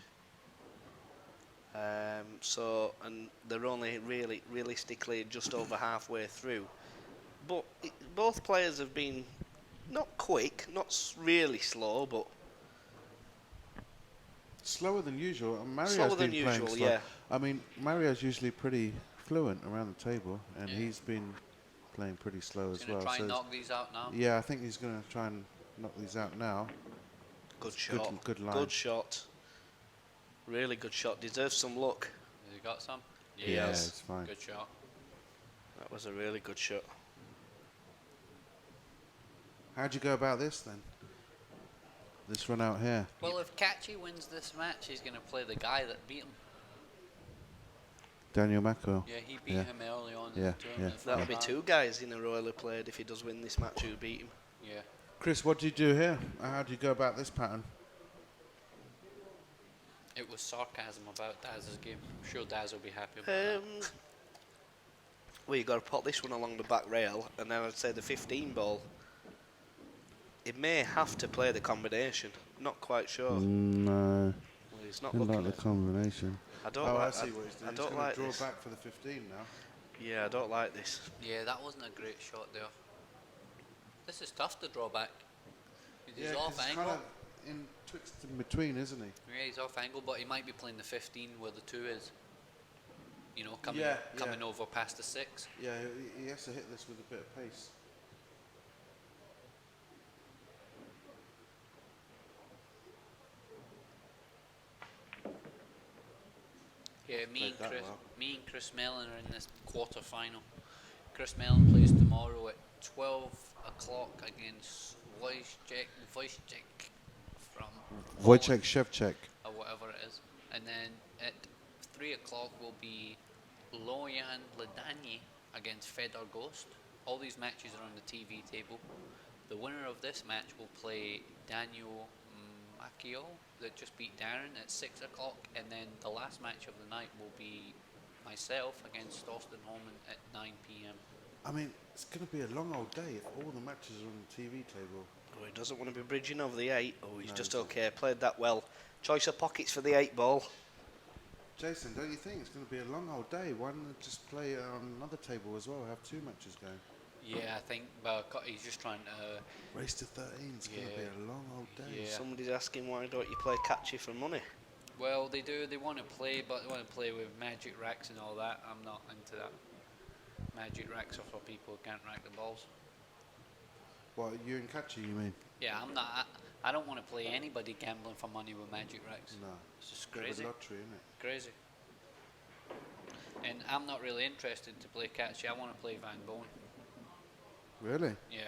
And they're only really realistically just over halfway through. But both players have been not quick, not really slow, but Slower than usual. And Mario's Slower been than playing usual, slow. yeah. I mean, Mario's usually pretty fluent around the table, and Yeah. he's been playing pretty slow He's as going well. to try and it's- knock these out now. yeah, I think he's going to try and knock these out now. good shot. Good line. Good shot. Really good shot. Deserves some luck. Has he got some? Yeah, Yes. it's fine. Good shot. That was a really good shot. How'd you go about this then? This run out here. Well, if Kaci wins this match, he's going to play the guy that beat him. Daniel Macco. Yeah, he beat Yeah. him early on in Yeah, the tournament. yeah. That'll be 2 guys in a row he played if he does win this match who beat him. Yeah. Chris, what do you do here? How do you go about this pattern? It was sarcasm about Daz's game. I'm sure Daz will be happy about that. Well, you got to put this one along the back rail, and then I'd say the 15 ball. It may have to play the combination. Not quite sure. No, Well, he's not didn't looking like at. the combination. I don't Oh, I like. see what he's doing. I He's don't going like to draw this. back for the 15 now. Yeah, I don't like this. Yeah, that wasn't a great shot there. This is tough to draw back. He's Yeah, 'cause off he's angle. kind of in twixt in between, isn't he? Yeah, he's off angle, but he might be playing the 15 where the 2 is. You know, coming Yeah, coming yeah. over past the 6. Yeah, he has to hit this with a bit of pace. Yeah, Played that well. me and Chris Melling are in this quarter final. Chris Melling plays tomorrow at 12 o'clock against Wojciech from Wojciech Shevchek. or whatever it is. And then at 3 o'clock will be Loyan Ladanye against Fedor Ghost. All these matches are on the TV table. The winner of this match will play Daniel Macchio that just beat Darren at 6 o'clock, and then the last match of the night will be myself against Austin Holman at 9 p.m. I mean, it's going to be a long old day if all the matches are on the TV table. Oh, he doesn't want to be bridging over the 8. Oh, he's No, just he okay. Played that well. Choice of pockets for the 8 ball. Jayson, don't you think it's going to be a long old day? Why don't they just play on another table as well? Have 2 matches going. Yeah, I think he's just trying to. Race to 13 is going to be Yeah. a long old day. Yeah. Somebody's asking why don't you play Kaci for money? Well, they do. They want to play, but they want to play with magic racks and all that. I'm not into that. Magic racks are for people who can't rack the balls. What, you and Kaci, you mean? Yeah, I'm not. I don't want to play anybody gambling for money with magic racks. No. It's just Bit of a crazy. lottery, isn't it? Crazy. And I'm not really interested to play Kaci. I want to play Van Bowen. Really? Yeah.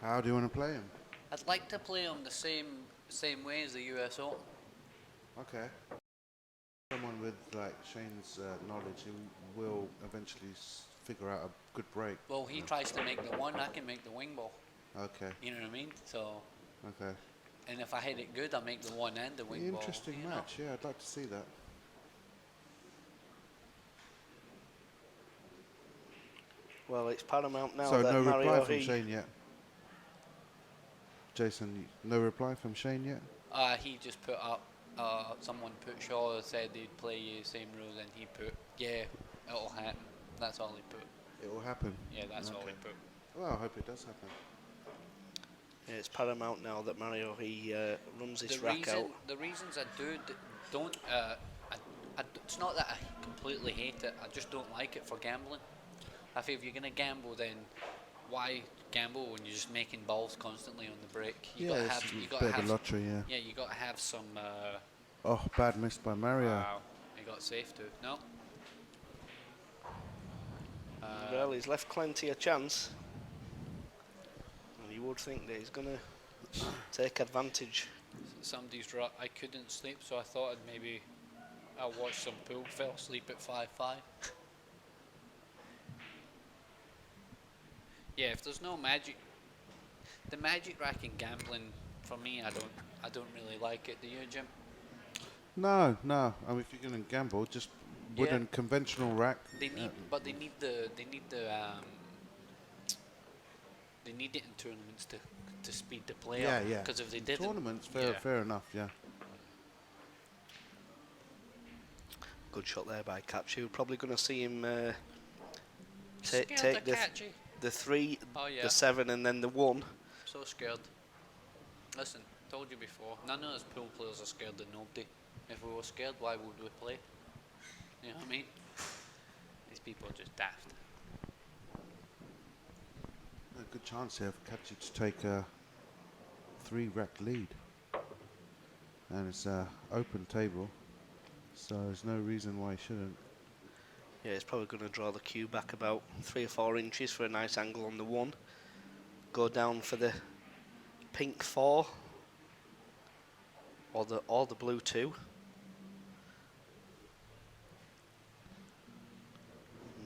How do you want to play him? I'd like to play him the same way as the US Open. Okay. Someone with like Shane's knowledge who will eventually figure out a good break. Well, he tries to make the one, I can make the wing ball. Okay. You know what I mean? So, Okay. and if I hit it good, I make the one and the wing ball. Interesting you know? match. Yeah, I'd like to see that. Well, it's paramount now So that no Mario reply from he Shane yet. Jason, no reply from Shane yet? He just put up. Someone put Shaw said they'd play you same rules, and he put, yeah, it'll happen. That's all he put. It will happen. Yeah, that's all he Okay. put. Well, I hope it does happen. Yeah, it's paramount now that Mario he runs his rack out. The reasons I don't, it's not that I completely hate it. I just don't like it for gambling. I think if you're gonna gamble, then why gamble when you're just making balls constantly on the break? You gotta it's have, you a gotta bit of have, a lottery, yeah. yeah, you gotta have some. Oh, bad miss by Mario. Wow, he got safe too. No. Well, he's left Clenty a chance. And you would think that he's going to take advantage. Somebody's right. I couldn't sleep, so I thought I'll watch some pool. Fell asleep at 5:05. Yeah, if there's no magic, the magic rack in gambling for me, I don't really like it. Do you, Jim? No. I mean, if you're going to gamble, just wooden conventional rack. They need, but they need it in tournaments to speed the play up. Yeah. Because if they didn't, Tournaments, yeah. fair enough, yeah. Good shot there by Kaci. We're probably going to see him Scared take of Kaci. the 3, Oh, yeah. the 7 and then the 1. So scared. Listen, told you before, none of us pool players are scared of nobody. If we were scared, why would we play? You know what I mean? These people are just daft. A good chance here for Kaci to take a 3-rack lead. And it's an open table, so there's no reason why he shouldn't. Yeah, he's probably going to draw the cue back about 3 or 4 inches for a nice angle on the 1. Go down for the pink 4 or the blue 2.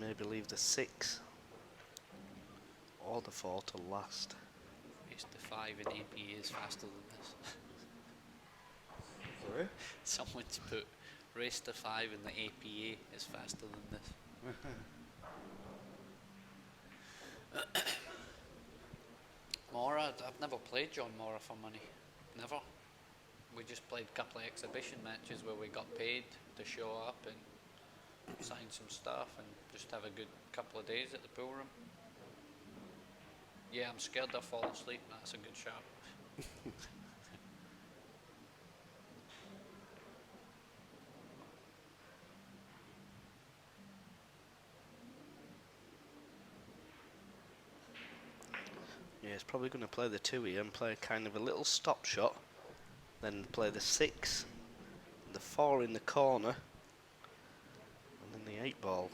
Maybe leave the 6 or the 4 to last. Race to 5 in AP is faster than this. Sorry? Someone's put race to 5 in the APA is faster than this. Mora, I've never played John Mora for money. Never. We just played a couple of exhibition matches where we got paid to show up and sign some stuff and just have a good couple of days at the pool room. Yeah, I'm scared I'll fall asleep. That's a good shot. Yeah, he's probably going to play the 2 here and play kind of a little stop shot. Then play the 6, the 4 in the corner, and then the 8 ball.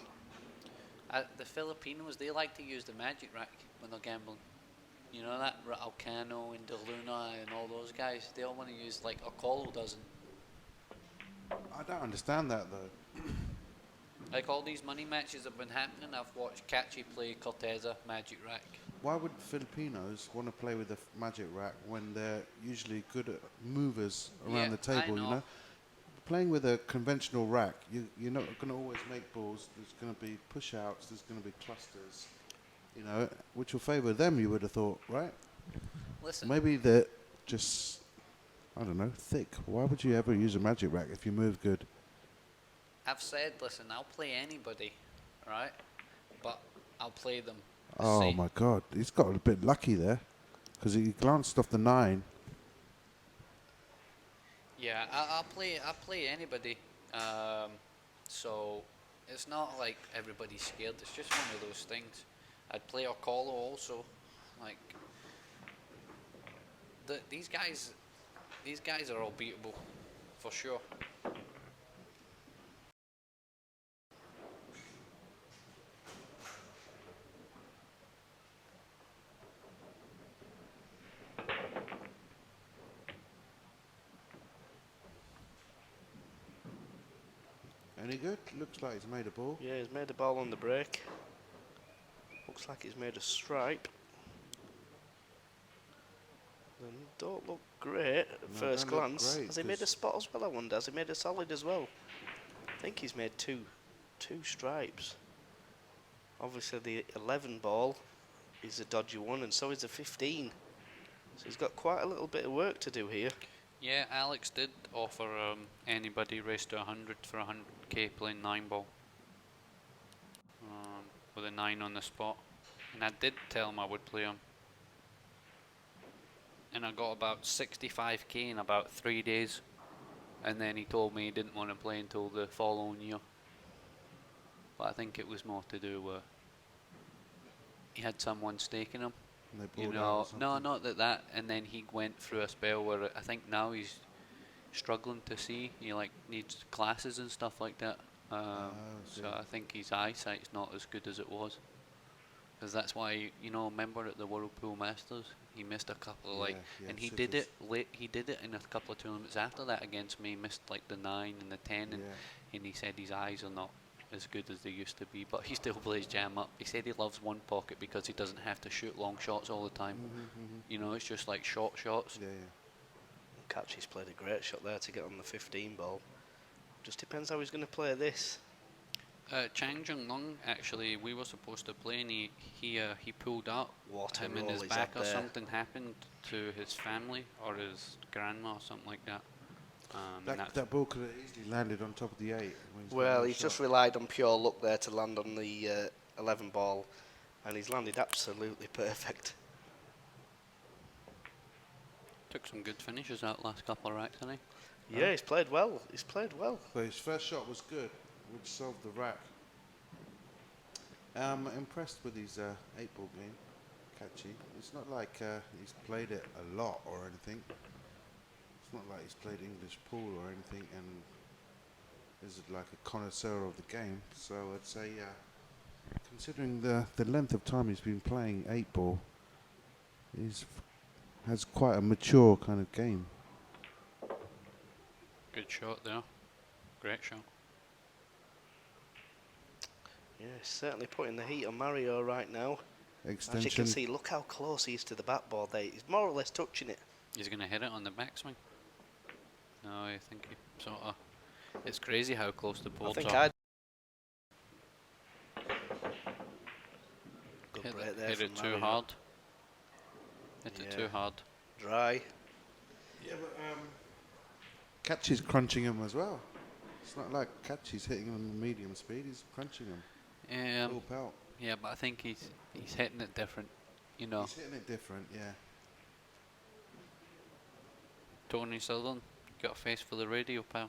The Filipinos, they like to use the magic rack when they're gambling. You know that? Alcano and De Luna and all those guys, they all want to use, like Ocolo doesn't. I don't understand that, though. Like all these money matches have been happening, I've watched Kaci play Corteza magic rack. Why would Filipinos want to play with the magic rack when they're usually good at movers around the I table, you know? Playing with a conventional rack, you're not going to always make balls. There's going to be push-outs, there's going to be clusters, you know, which will favour them, you would have thought, right? Listen, Maybe they're just, I don't know, thick. Why would you ever use a magic rack if you move good? I've said, listen, I'll play anybody, right? But I'll play them. Oh, See, my God. He's got a bit lucky there because he glanced off the 9. yeah, I'll play anybody. So it's not like everybody's scared. It's just one of those things. I'd play Ocolo also. Like these guys are all beatable for sure. Any good? Looks like he's made a ball. Yeah, he's made a ball on the break. Looks like he's made a stripe. They don't look great at No, first don't look glance. great, Has he made a 'cause- spot as well, I wonder? Has he made a solid as well? I think he's made two stripes. Obviously, the 11 ball is a dodgy one, and so is the 15. So he's got quite a little bit of work to do here. Yeah, Alex did offer anybody race to 100 for 100k playing 9 ball. With a 9 on the spot. And I did tell him I would play him. And I got about 65k in about 3 days. And then he told me he didn't want to play until the following year. But I think it was more to do with he had someone staking him. And they You pulled out or know, no, something? not that. And then he went through a spell where I think now he's struggling to see. He like needs glasses and stuff like that. So I think his eyesight's not as good as it was. Because that's why, you know, remember at the World Pool Masters, he missed a couple of and he did it late. He did it in a couple of tournaments after that against me. He missed like the 9 and the 10, and he said his eyes are not as good as they used to be, but he still plays jam up. He said he loves one pocket because he doesn't have to shoot long shots all the time. You know, it's just like short shots. Yeah. Kaci's played a great shot there to get on the 15 ball. Just depends how he's going to play this. Chang Jung Lung, actually, we were supposed to play, and he pulled out. What a Him in roll his he's back had or there. something happened to his family or his grandma or something like that. And That ball could have easily landed on top of the 8. when he's got Well, no he's just shot. relied on pure luck there to land on the 11 ball, and he's landed absolutely perfect. took some good finishes out last couple of racks, didn't he? Yeah, he's played well. He's played well. But his first shot was good, which solved the rack. I'm impressed with his 8-ball game, Kaci. It's not like he's played it a lot or anything. It's not like he's played English pool or anything and is like a connoisseur of the game. So I'd say, considering the length of time he's been playing 8-ball, has quite a mature kind of game. Good shot there. Great shot. Yeah, he's certainly putting the heat on Mario right now. Extension. As you can see, look how close he is to the backboard there. He's more or less touching it. He's going to hit it on the backswing. No, I think he sort of... It's crazy how close the I boards think are. I'd... Good break there Hit from it too Mario. hard. Hit it Yeah. too hard. Dry. Yeah, but Kaci's crunching him as well. It's not like Kaci's hitting him at medium speed, he's crunching him. Full pelt. Yeah, but I think he's hitting it different. You know, He's hitting it different, yeah. Tony Southern, got a face for the radio, pal.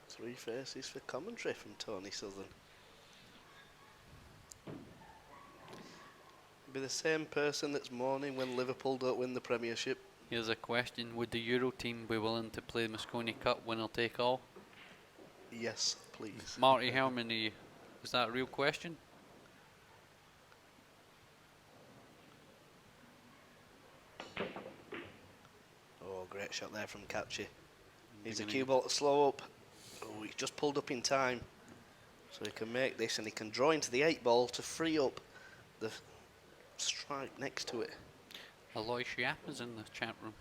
Three faces for commentary from Tony Southern. Be the same person that's mourning when Liverpool don't win the Premiership. Here's a question: would the Euro team be willing to play Mosconi Cup winner take all? Yes, please. Marty Herman, is that a real question? Oh, great shot there from Kaci. He's a gonna cue ball to slow up. Oh, he's just pulled up in time. So he can make this and he can draw into the 8-ball to free up the strike next to it. Aloy Shiap is in the chat room.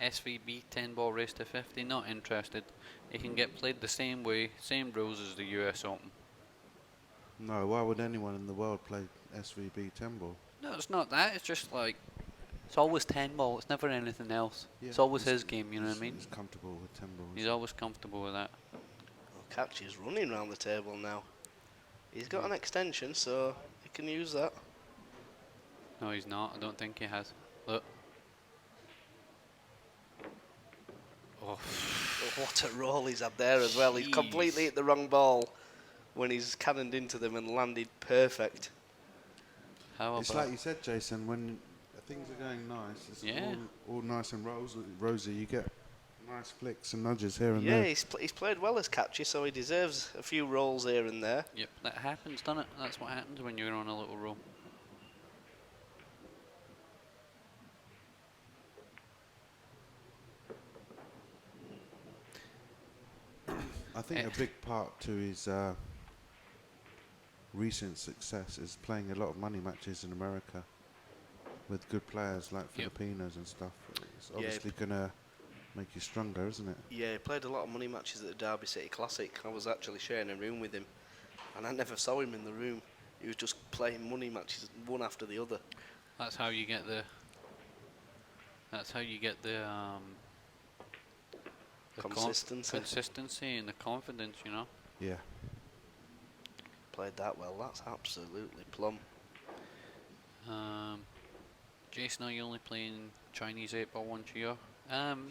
SVB 10 ball race to 50, not interested. It can get played the same way, same rules as the US Open. No, why would anyone in the world play SVB 10 ball? No, it's not that, it's just like, it's always 10 ball, it's never anything else. Yeah, It's always his game, you know what I mean? He's comfortable with 10 balls. He's always comfortable with that. Well, Kaci's running around the table now. He's got an extension, so he can use that. No, he's not, I don't think he has. Look. Oh, But what a roll he's had there as well. He's completely Jeez. hit the wrong ball when he's cannoned into them and landed perfect. how It's about... like you said, Jason, when things are going nice, it's Yeah. all nice and rosy, you get nice flicks and nudges here and Yeah, there. he's played well as Kaci, so he deserves a few rolls here and there. Yep, that happens, doesn't it? That's what happens when you're on a little roll. I think a big part to his recent success is playing a lot of money matches in America with good players like Yep. Filipinos and stuff. It's Yeah, obviously gonna make you stronger, isn't it? Yeah, he played a lot of money matches at the Derby City Classic. I was actually sharing a room with him, and I never saw him in the room. He was just playing money matches one after the other. That's how you get the. That's how you get the consistency and the confidence, you know. Yeah. Played that well. That's absolutely plumb. Jayson, are you only playing Chinese 8-ball once a year?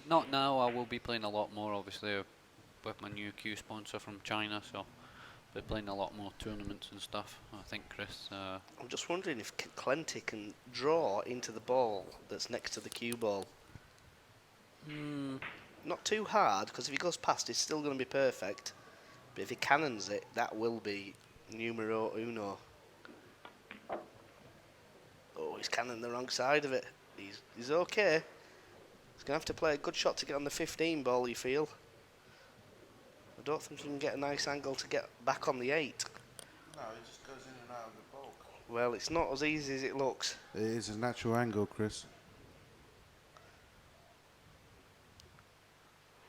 Not now. I will be playing a lot more, obviously, with my new Q sponsor from China. So, be playing a lot more tournaments and stuff. I think Chris. I'm just wondering if Clenty can draw into the ball that's next to the cue ball. Not too hard, because if he goes past, it's still going to be perfect. But if he cannons it, that will be numero uno. Oh, he's cannon the wrong side of it. He's okay. He's going to have to play a good shot to get on the 15 ball, you feel. I don't think he can get a nice angle to get back on the 8. No, it just goes in and out of the bulk. Well, it's not as easy as it looks. It is a natural angle, Chris.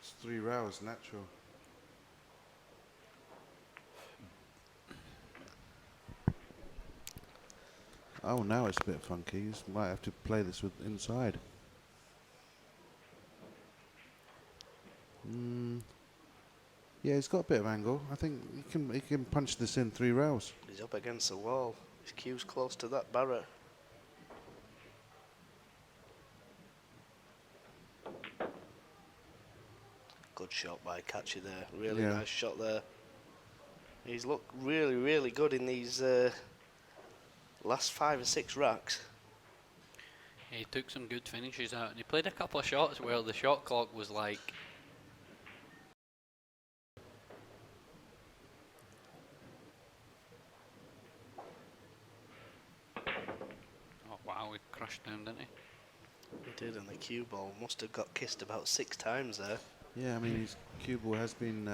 It's 3 rows natural. Oh, now it's a bit funky. You might have to play this with inside. Yeah, he's got a bit of angle. I think he can punch this in 3 rows. He's up against the wall. His cue's close to that barra. Good shot by Kaci there. Really nice shot there. He's looked really, really good in these last 5 or 6 racks. He took some good finishes out, and he played a couple of shots where the shot clock was like. Oh wow, he crushed down, didn't he? He did, and the cue ball must have got kissed about 6 times there. Yeah, I mean, his cue ball has been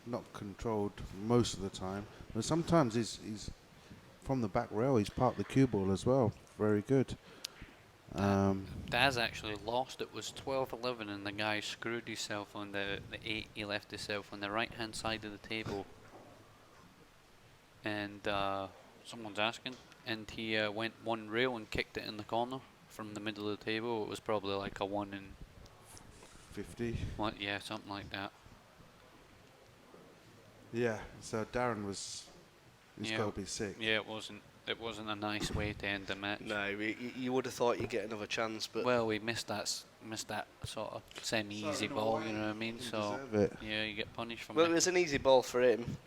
not controlled most of the time. But sometimes he's from the back rail, he's parked the cue ball as well. Very good. Daz actually lost. It was 12-11, and the guy screwed himself on the 8. He left himself on the right-hand side of the table. And someone's asking. And he went 1 rail and kicked it in the corner from the middle of the table. It was probably like a 1 in 50. What? Yeah, something like that. Yeah, so Darren was. He's Yeah. got to be sick. Yeah, it wasn't a nice way to end the match. No, you would have thought you'd get another chance, but Well, we missed that sort of semi-easy ball. You know what I mean? He So deserved it. yeah, you get punished from well, it it. was an easy ball for him.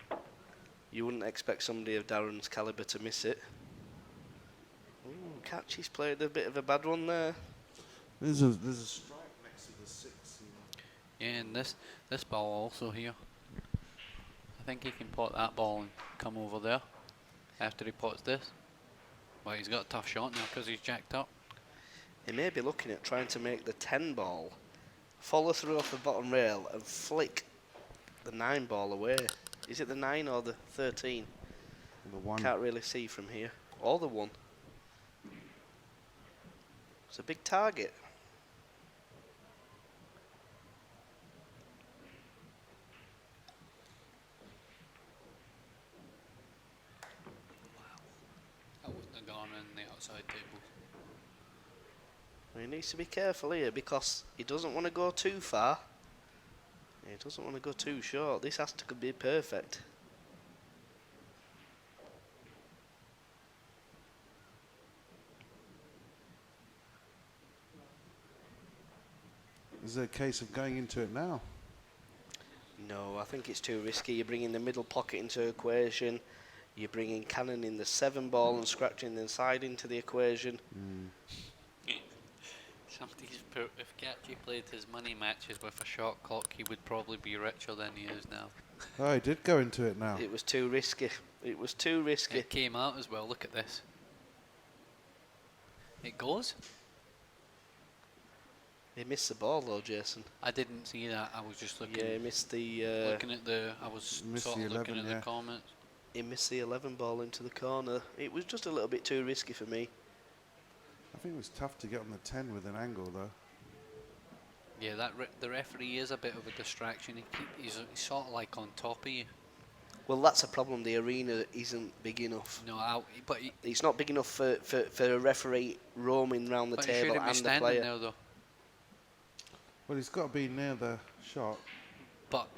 You wouldn't expect somebody of Darren's calibre to miss it. Ooh, Kaci's played a bit of a bad one there. There's a strike next to the 6. Yeah, and this ball also here. I think he can pot that ball and come over there after he pots this. Well, he's got a tough shot now because he's jacked up. He may be looking at trying to make the 10 ball follow through off the bottom rail and flick the 9 ball away. Is it the 9 or the 13? The 1. Can't really see from here. Or the 1. It's a big target. That wouldn't have gone in the outside table. He needs to be careful here because he doesn't want to go too far. He doesn't want to go too short. This has to be perfect. Is it a case of going into it now? No, I think it's too risky. You're bringing the middle pocket into equation. You're bringing cannon in the 7 ball and scratching the inside into the equation. Somebody's put, if Kaci played his money matches with a shot clock, he would probably be richer than he is now. Oh, he did go into it now. It was too risky. It was too risky. It came out as well. Look at this. It goes. He missed the ball though, Jayson. I didn't see that. I was just looking. Yeah, he missed the. Looking at the. I was Missed sort the of looking 11, at yeah. the comments. He missed the 11 ball into the corner. It was just a little bit too risky for me. I think it was tough to get on the 10 with an angle, though. Yeah, the referee is a bit of a distraction. He's sort of like on top of you. Well, that's a problem. The arena isn't big enough. No, It's not big enough for a referee roaming around the but he table shouldn't be and the standing player. there though. Well, he's got to be near the shot. But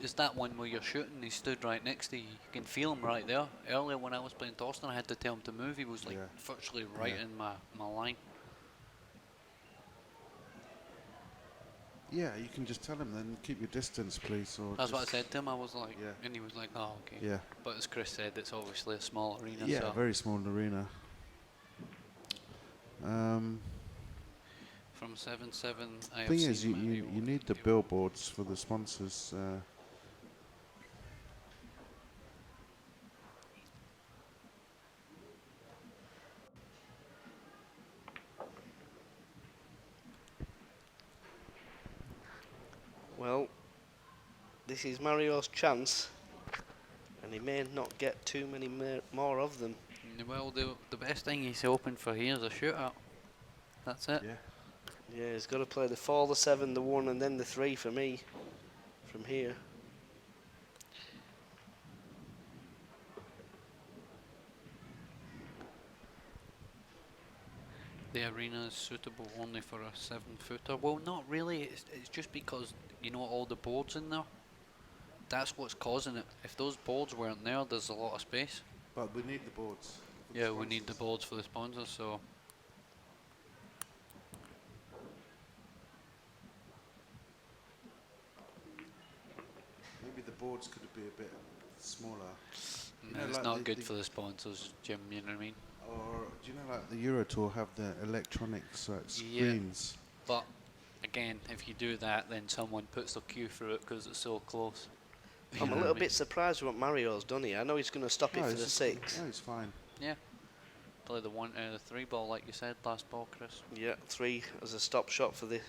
is that one where you're shooting? He stood right next to you. You can feel him right there. Earlier when I was playing Torsten, I had to tell him to move. He was like Yeah. virtually right in my line. Yeah, you can just tell him then, keep your distance, please. Or That's what I just- said to him. I was like, Yeah. and he was like, oh, okay. Yeah. But as Chris said, it's obviously a small arena. Yeah, so very small arena. from 7-7, I Thing have is, seen you Mario need the do- billboards for the sponsors. Well, this is Mario's chance, and he may not get too many more of them. Well, the best thing he's hoping for here is a shootout. That's it. Yeah. Yeah, he's got to play the 4, the 7, the 1, and then the 3 for me from here. The arena is suitable only for a 7-footer. Well, not really. It's just because you know all the boards in there. That's what's causing it. If those boards weren't there, there's a lot of space. But we need the boards. for the Yeah, we need the sponsors. boards for the sponsors. So Maybe the boards could be a bit smaller. no, know, it's like not the- good the- for the sponsors, Jim. You know what I mean? Or do you know, like the Euro Tour have the electronics screens? But again, if you do that, then someone puts the queue through it because it's so close. You I'm know a what little I bit surprised with what Mario's done here. I know he's going to stop it No, for it's the just- 6. No, it's fine. mean? Yeah. Play the 3 ball like you said last ball, Chris. Yeah, 3 as a stop shot for the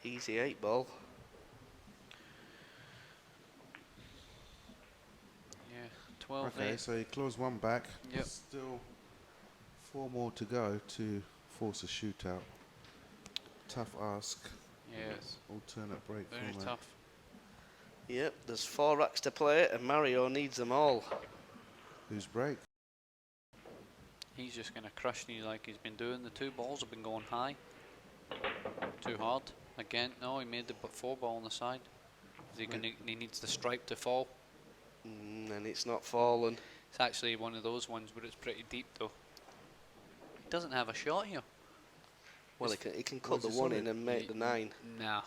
easy 8 ball. Yeah, 12. Okay, so he closed one back. Yep. Still 4 more to go to force a shootout. Tough ask. Yes, Alternate break very format. tough. Yep, there's 4 racks to play, and Mario needs them all. Who's break? He's just going to crush you like he's been doing. The 2 balls have been going high. Too hard. Again, no, he made the 4 ball on the side. Is he, gonna, he needs the stripe to fall. And it's not fallen. It's actually one of those ones where it's pretty deep though. He doesn't have a shot here. Well, It's- he can Well, cut the it's 1 solid. in and make the 9. Nah,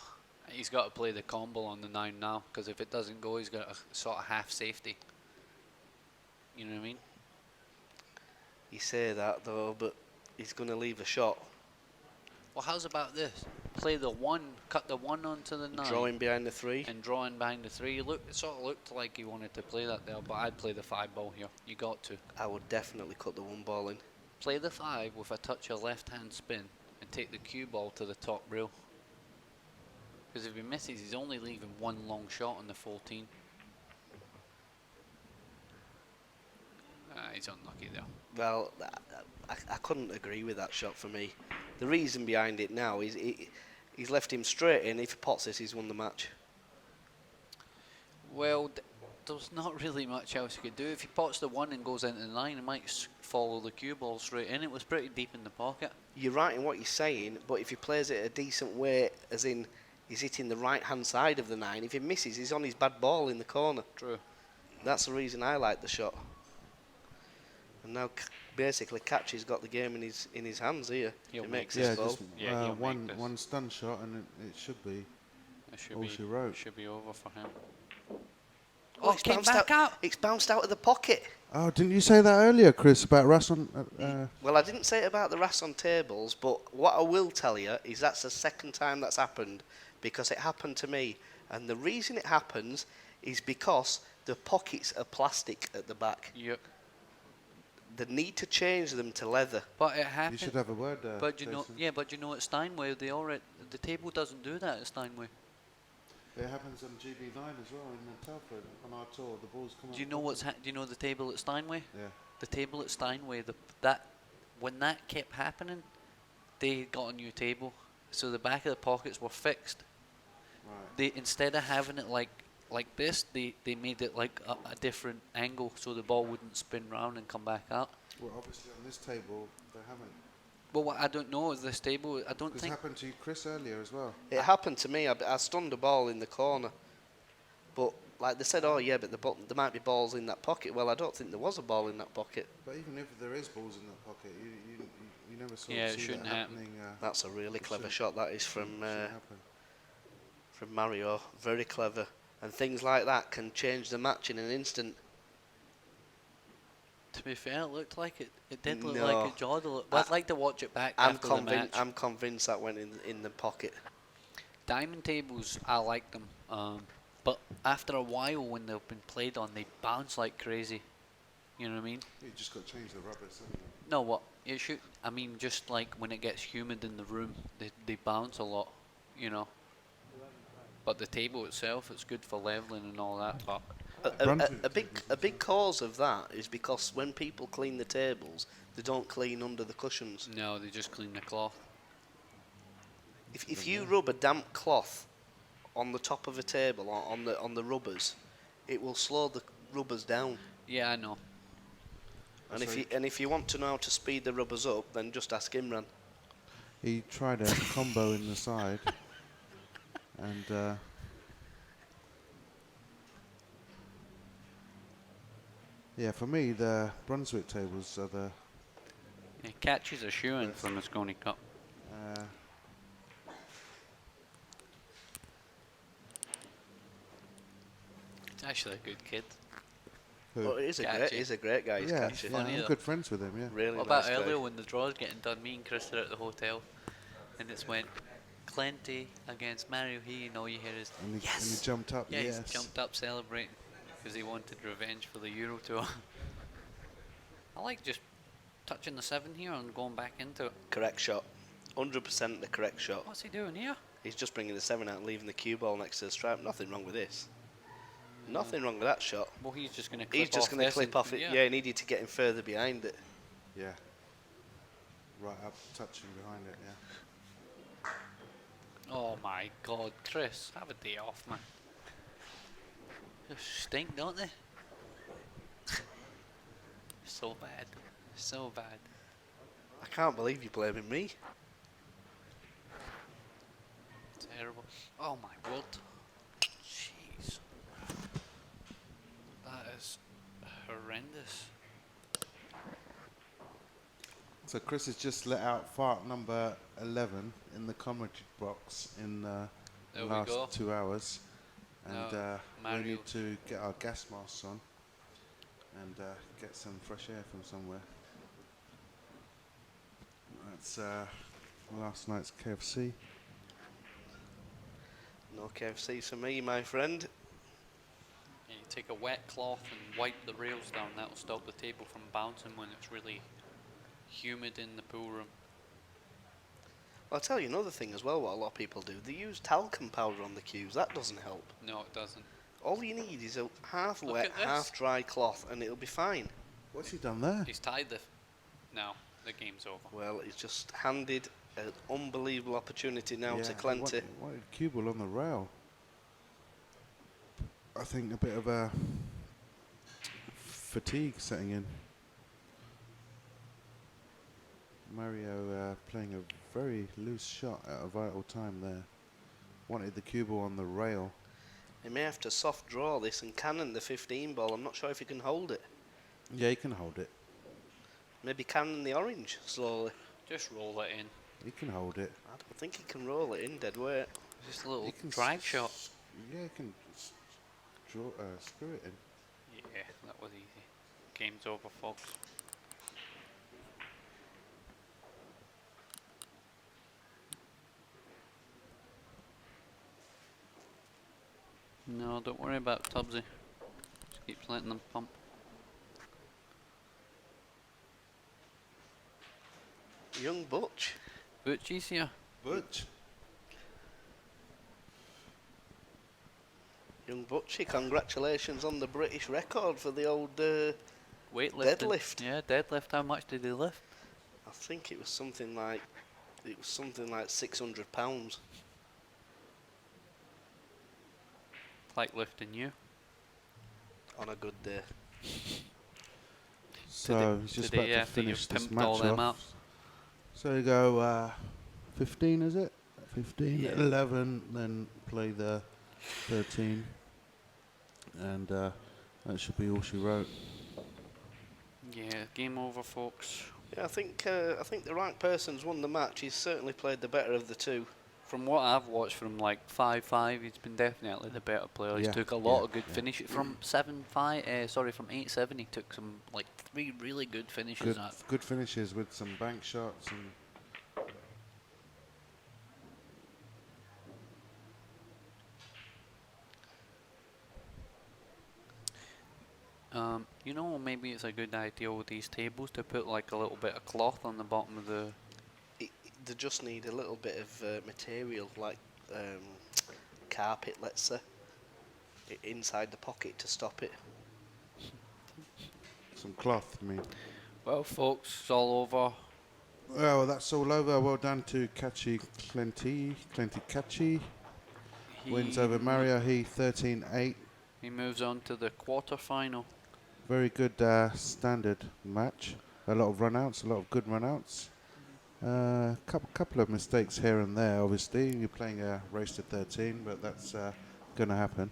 he's got to play the combo on the 9 now, because if it doesn't go, he's got a sort of half safety. You know what I mean? You say that though, but he's going to leave a shot. Well, how's about this? Play the 1, cut the 1 onto the 9. Drawing behind the 3. And drawing behind the 3. It sort of looked like he wanted to play that there, but I'd play the 5 ball here. You got to. I would definitely cut the 1 ball in. Play the 5 with a touch of left hand spin and take the cue ball to the top rail. Because if he misses, he's only leaving 1 long shot on the 14. He's unlucky there. Well, I couldn't agree with that shot for me. The reason behind it now is he's left him straight in. If he pots this, he's won the match. Well, there's not really much else he could do. If he pots the 1 and goes into the 9, he might follow the cue ball straight in. It was pretty deep in the pocket. You're right in what you're saying, but if he plays it a decent way, as in he's hitting the right-hand side of the 9, if he misses, he's on his bad ball in the corner. True. That's the reason I like the shot. And now, basically, Kaci's got the game in his hands here. He'll He make makes this this Yeah, ball. just Yeah, he'll make this. one stun shot and it should be. It should All be, she wrote. should be over for him. Oh, it came back out. It's bounced out of the pocket. Oh, didn't you say that earlier, Chris, about Russ on? Well, I didn't say it about the RAS on tables, but what I will tell you is that's the second time that's happened, because it happened to me. And the reason it happens is because the pockets are plastic at the back. Yep. They need to change them to leather. But it You happened. should have a word there. But you know, Jayson. yeah, but you know at Steinway, the table doesn't do that at Steinway. It happens on GB9 as well in Telford on our tour. The balls come. Do you out know properly. do you know the table at Steinway? Yeah. The table at Steinway, when that kept happening, they got a new table, so the back of the pockets were fixed. Right. They, instead of having it like this, they made it like a different angle, so the ball wouldn't spin round and come back out. Well, obviously on this table they haven't. Well, what I don't know is this table. I don't This think. happened to you, Chris, earlier as well. It happened to me. I stunned a ball in the corner, but like they said, oh yeah, but there might be balls in that pocket. Well, I don't think there was a ball in that pocket. But even if there is balls in that pocket, you never sort Yeah, of it see shouldn't that happen. happening. That's a really It clever shouldn't- shot. That is from shouldn't happen. Mario. Very clever. And things like that can change the match in an instant. To be fair, it looked like it. It did look No. like it jawed a little. But I'd like to watch it back I'm after the match. convinced that went in the pocket. Diamond tables, I like them. But after a while, when they've been played on, they bounce like crazy. You know what I mean? You just got to change the rubbers, haven't you? No, what? It should. I mean, just like when it gets humid in the room, they bounce a lot. You know. But the table itself, it's good for leveling and all that. But A big cause of that is because when people clean the tables, they don't clean under the cushions. no, they just clean the cloth. If you rub a damp cloth on the top of a table or on the rubbers, it will slow the rubbers down. Yeah, I know. And if you want to know how to speed the rubbers up, then just ask Imran. He tried a combo in the side, and yeah, for me the Brunswick tables are the Yeah, catches a shoe in from the Mosconi Cup. uh, He's actually a good kid. who- Oh, he's a great guy. He's yeah, Kaci. yeah, funny I'm though. good friends with him. Yeah, Really What nice about guy. earlier when the draw's getting done? Me and Chris are at the hotel, and it's went Clenty against Mario He, and all you hear is and he yes. jumped up. Yeah, yes, he's jumped up celebrating because he wanted revenge for the Euro Tour. I like just touching the 7 here and going back into it. Correct shot. 100% the correct shot. What's he doing here? He's just bringing the 7 out and leaving the cue ball next to the stripe. Nothing wrong with this. Nothing wrong with that shot. Well, he's just going to He's just going to clip off it. Yeah. Yeah, he needed to get him further behind it. yeah, right up, touching behind it. Yeah, Oh my God, Chris, have a day off, man. Just stink, don't they? So bad, so bad. I can't believe you're blaming me. Terrible. Oh my word. Jeez. That is horrendous. so Chris has just let out fart number 11 in the commentary box in the There we last go. 2 hours, and No, we Mario. need to get our gas masks on and get some fresh air from somewhere. That's last night's KFC. No KFC for me, my friend. Yeah, you take a wet cloth and wipe the rails down. That'll stop the table from bouncing when it's really humid in the pool room. I'll tell you another thing as well, what a lot of people do. They use talcum powder on the cues. That doesn't help. No, it doesn't. All you need is a half Look wet, at this. half dry cloth and it'll be fine. What's he done there? He's tied the. No, the game's over. Well, he's just handed an unbelievable opportunity now to he Clenty. wanted cue ball on the rail. I think a bit of a fatigue setting in. Mario playing a very loose shot at a vital time there. Wanted the cue ball on the rail. He may have to soft draw this and cannon the 15 ball. I'm not sure if he can hold it. Yeah, he can hold it. Maybe cannon the orange slowly. Just roll it in. He can hold it. I don't think he can roll it in dead weight. Just a little He can drag shot. Yeah, he can draw, screw it in. Yeah, that was easy. Game's over, folks. No, don't worry about Tubbsy. Just keeps letting them pump. Young Butch. Butchie's here. Butch. Young Butchie, congratulations on the British record for the old Weightlifting. Deadlift. Yeah, deadlift. How much did he lift? I think it was something like £600 Like lifting you. on a good day. So he's just about Today to after you've finish this pimped all match them off. up. So you go 15, is it? 15, Yeah. 11, then play the 13. And that should be all she wrote. Yeah, game over, folks. Yeah, I think the right person's won the match. He's certainly played the better of the two. From what I've watched from like 5-5, he's been definitely the better player. He's Yeah, took a lot of good yeah. finishes from 7-5. Sorry, from 8-7. He took some like 3 really good finishes. Good finishes with some bank shots and. You know, maybe it's a good idea with these tables to put like a little bit of cloth on the bottom of the. They just need a little bit of material, like carpet, let's say, inside the pocket to stop it. Some cloth, I mean. Well, folks, it's all over. Well, that's all over. Well done to Kaci Eklent. Kaci wins over Mario. He 13-8. He moves on to the quarter-final. Very good standard match. A lot of runouts, a lot of good runouts. Couple of mistakes here and there. Obviously, you're playing a race to 13, but that's going to happen.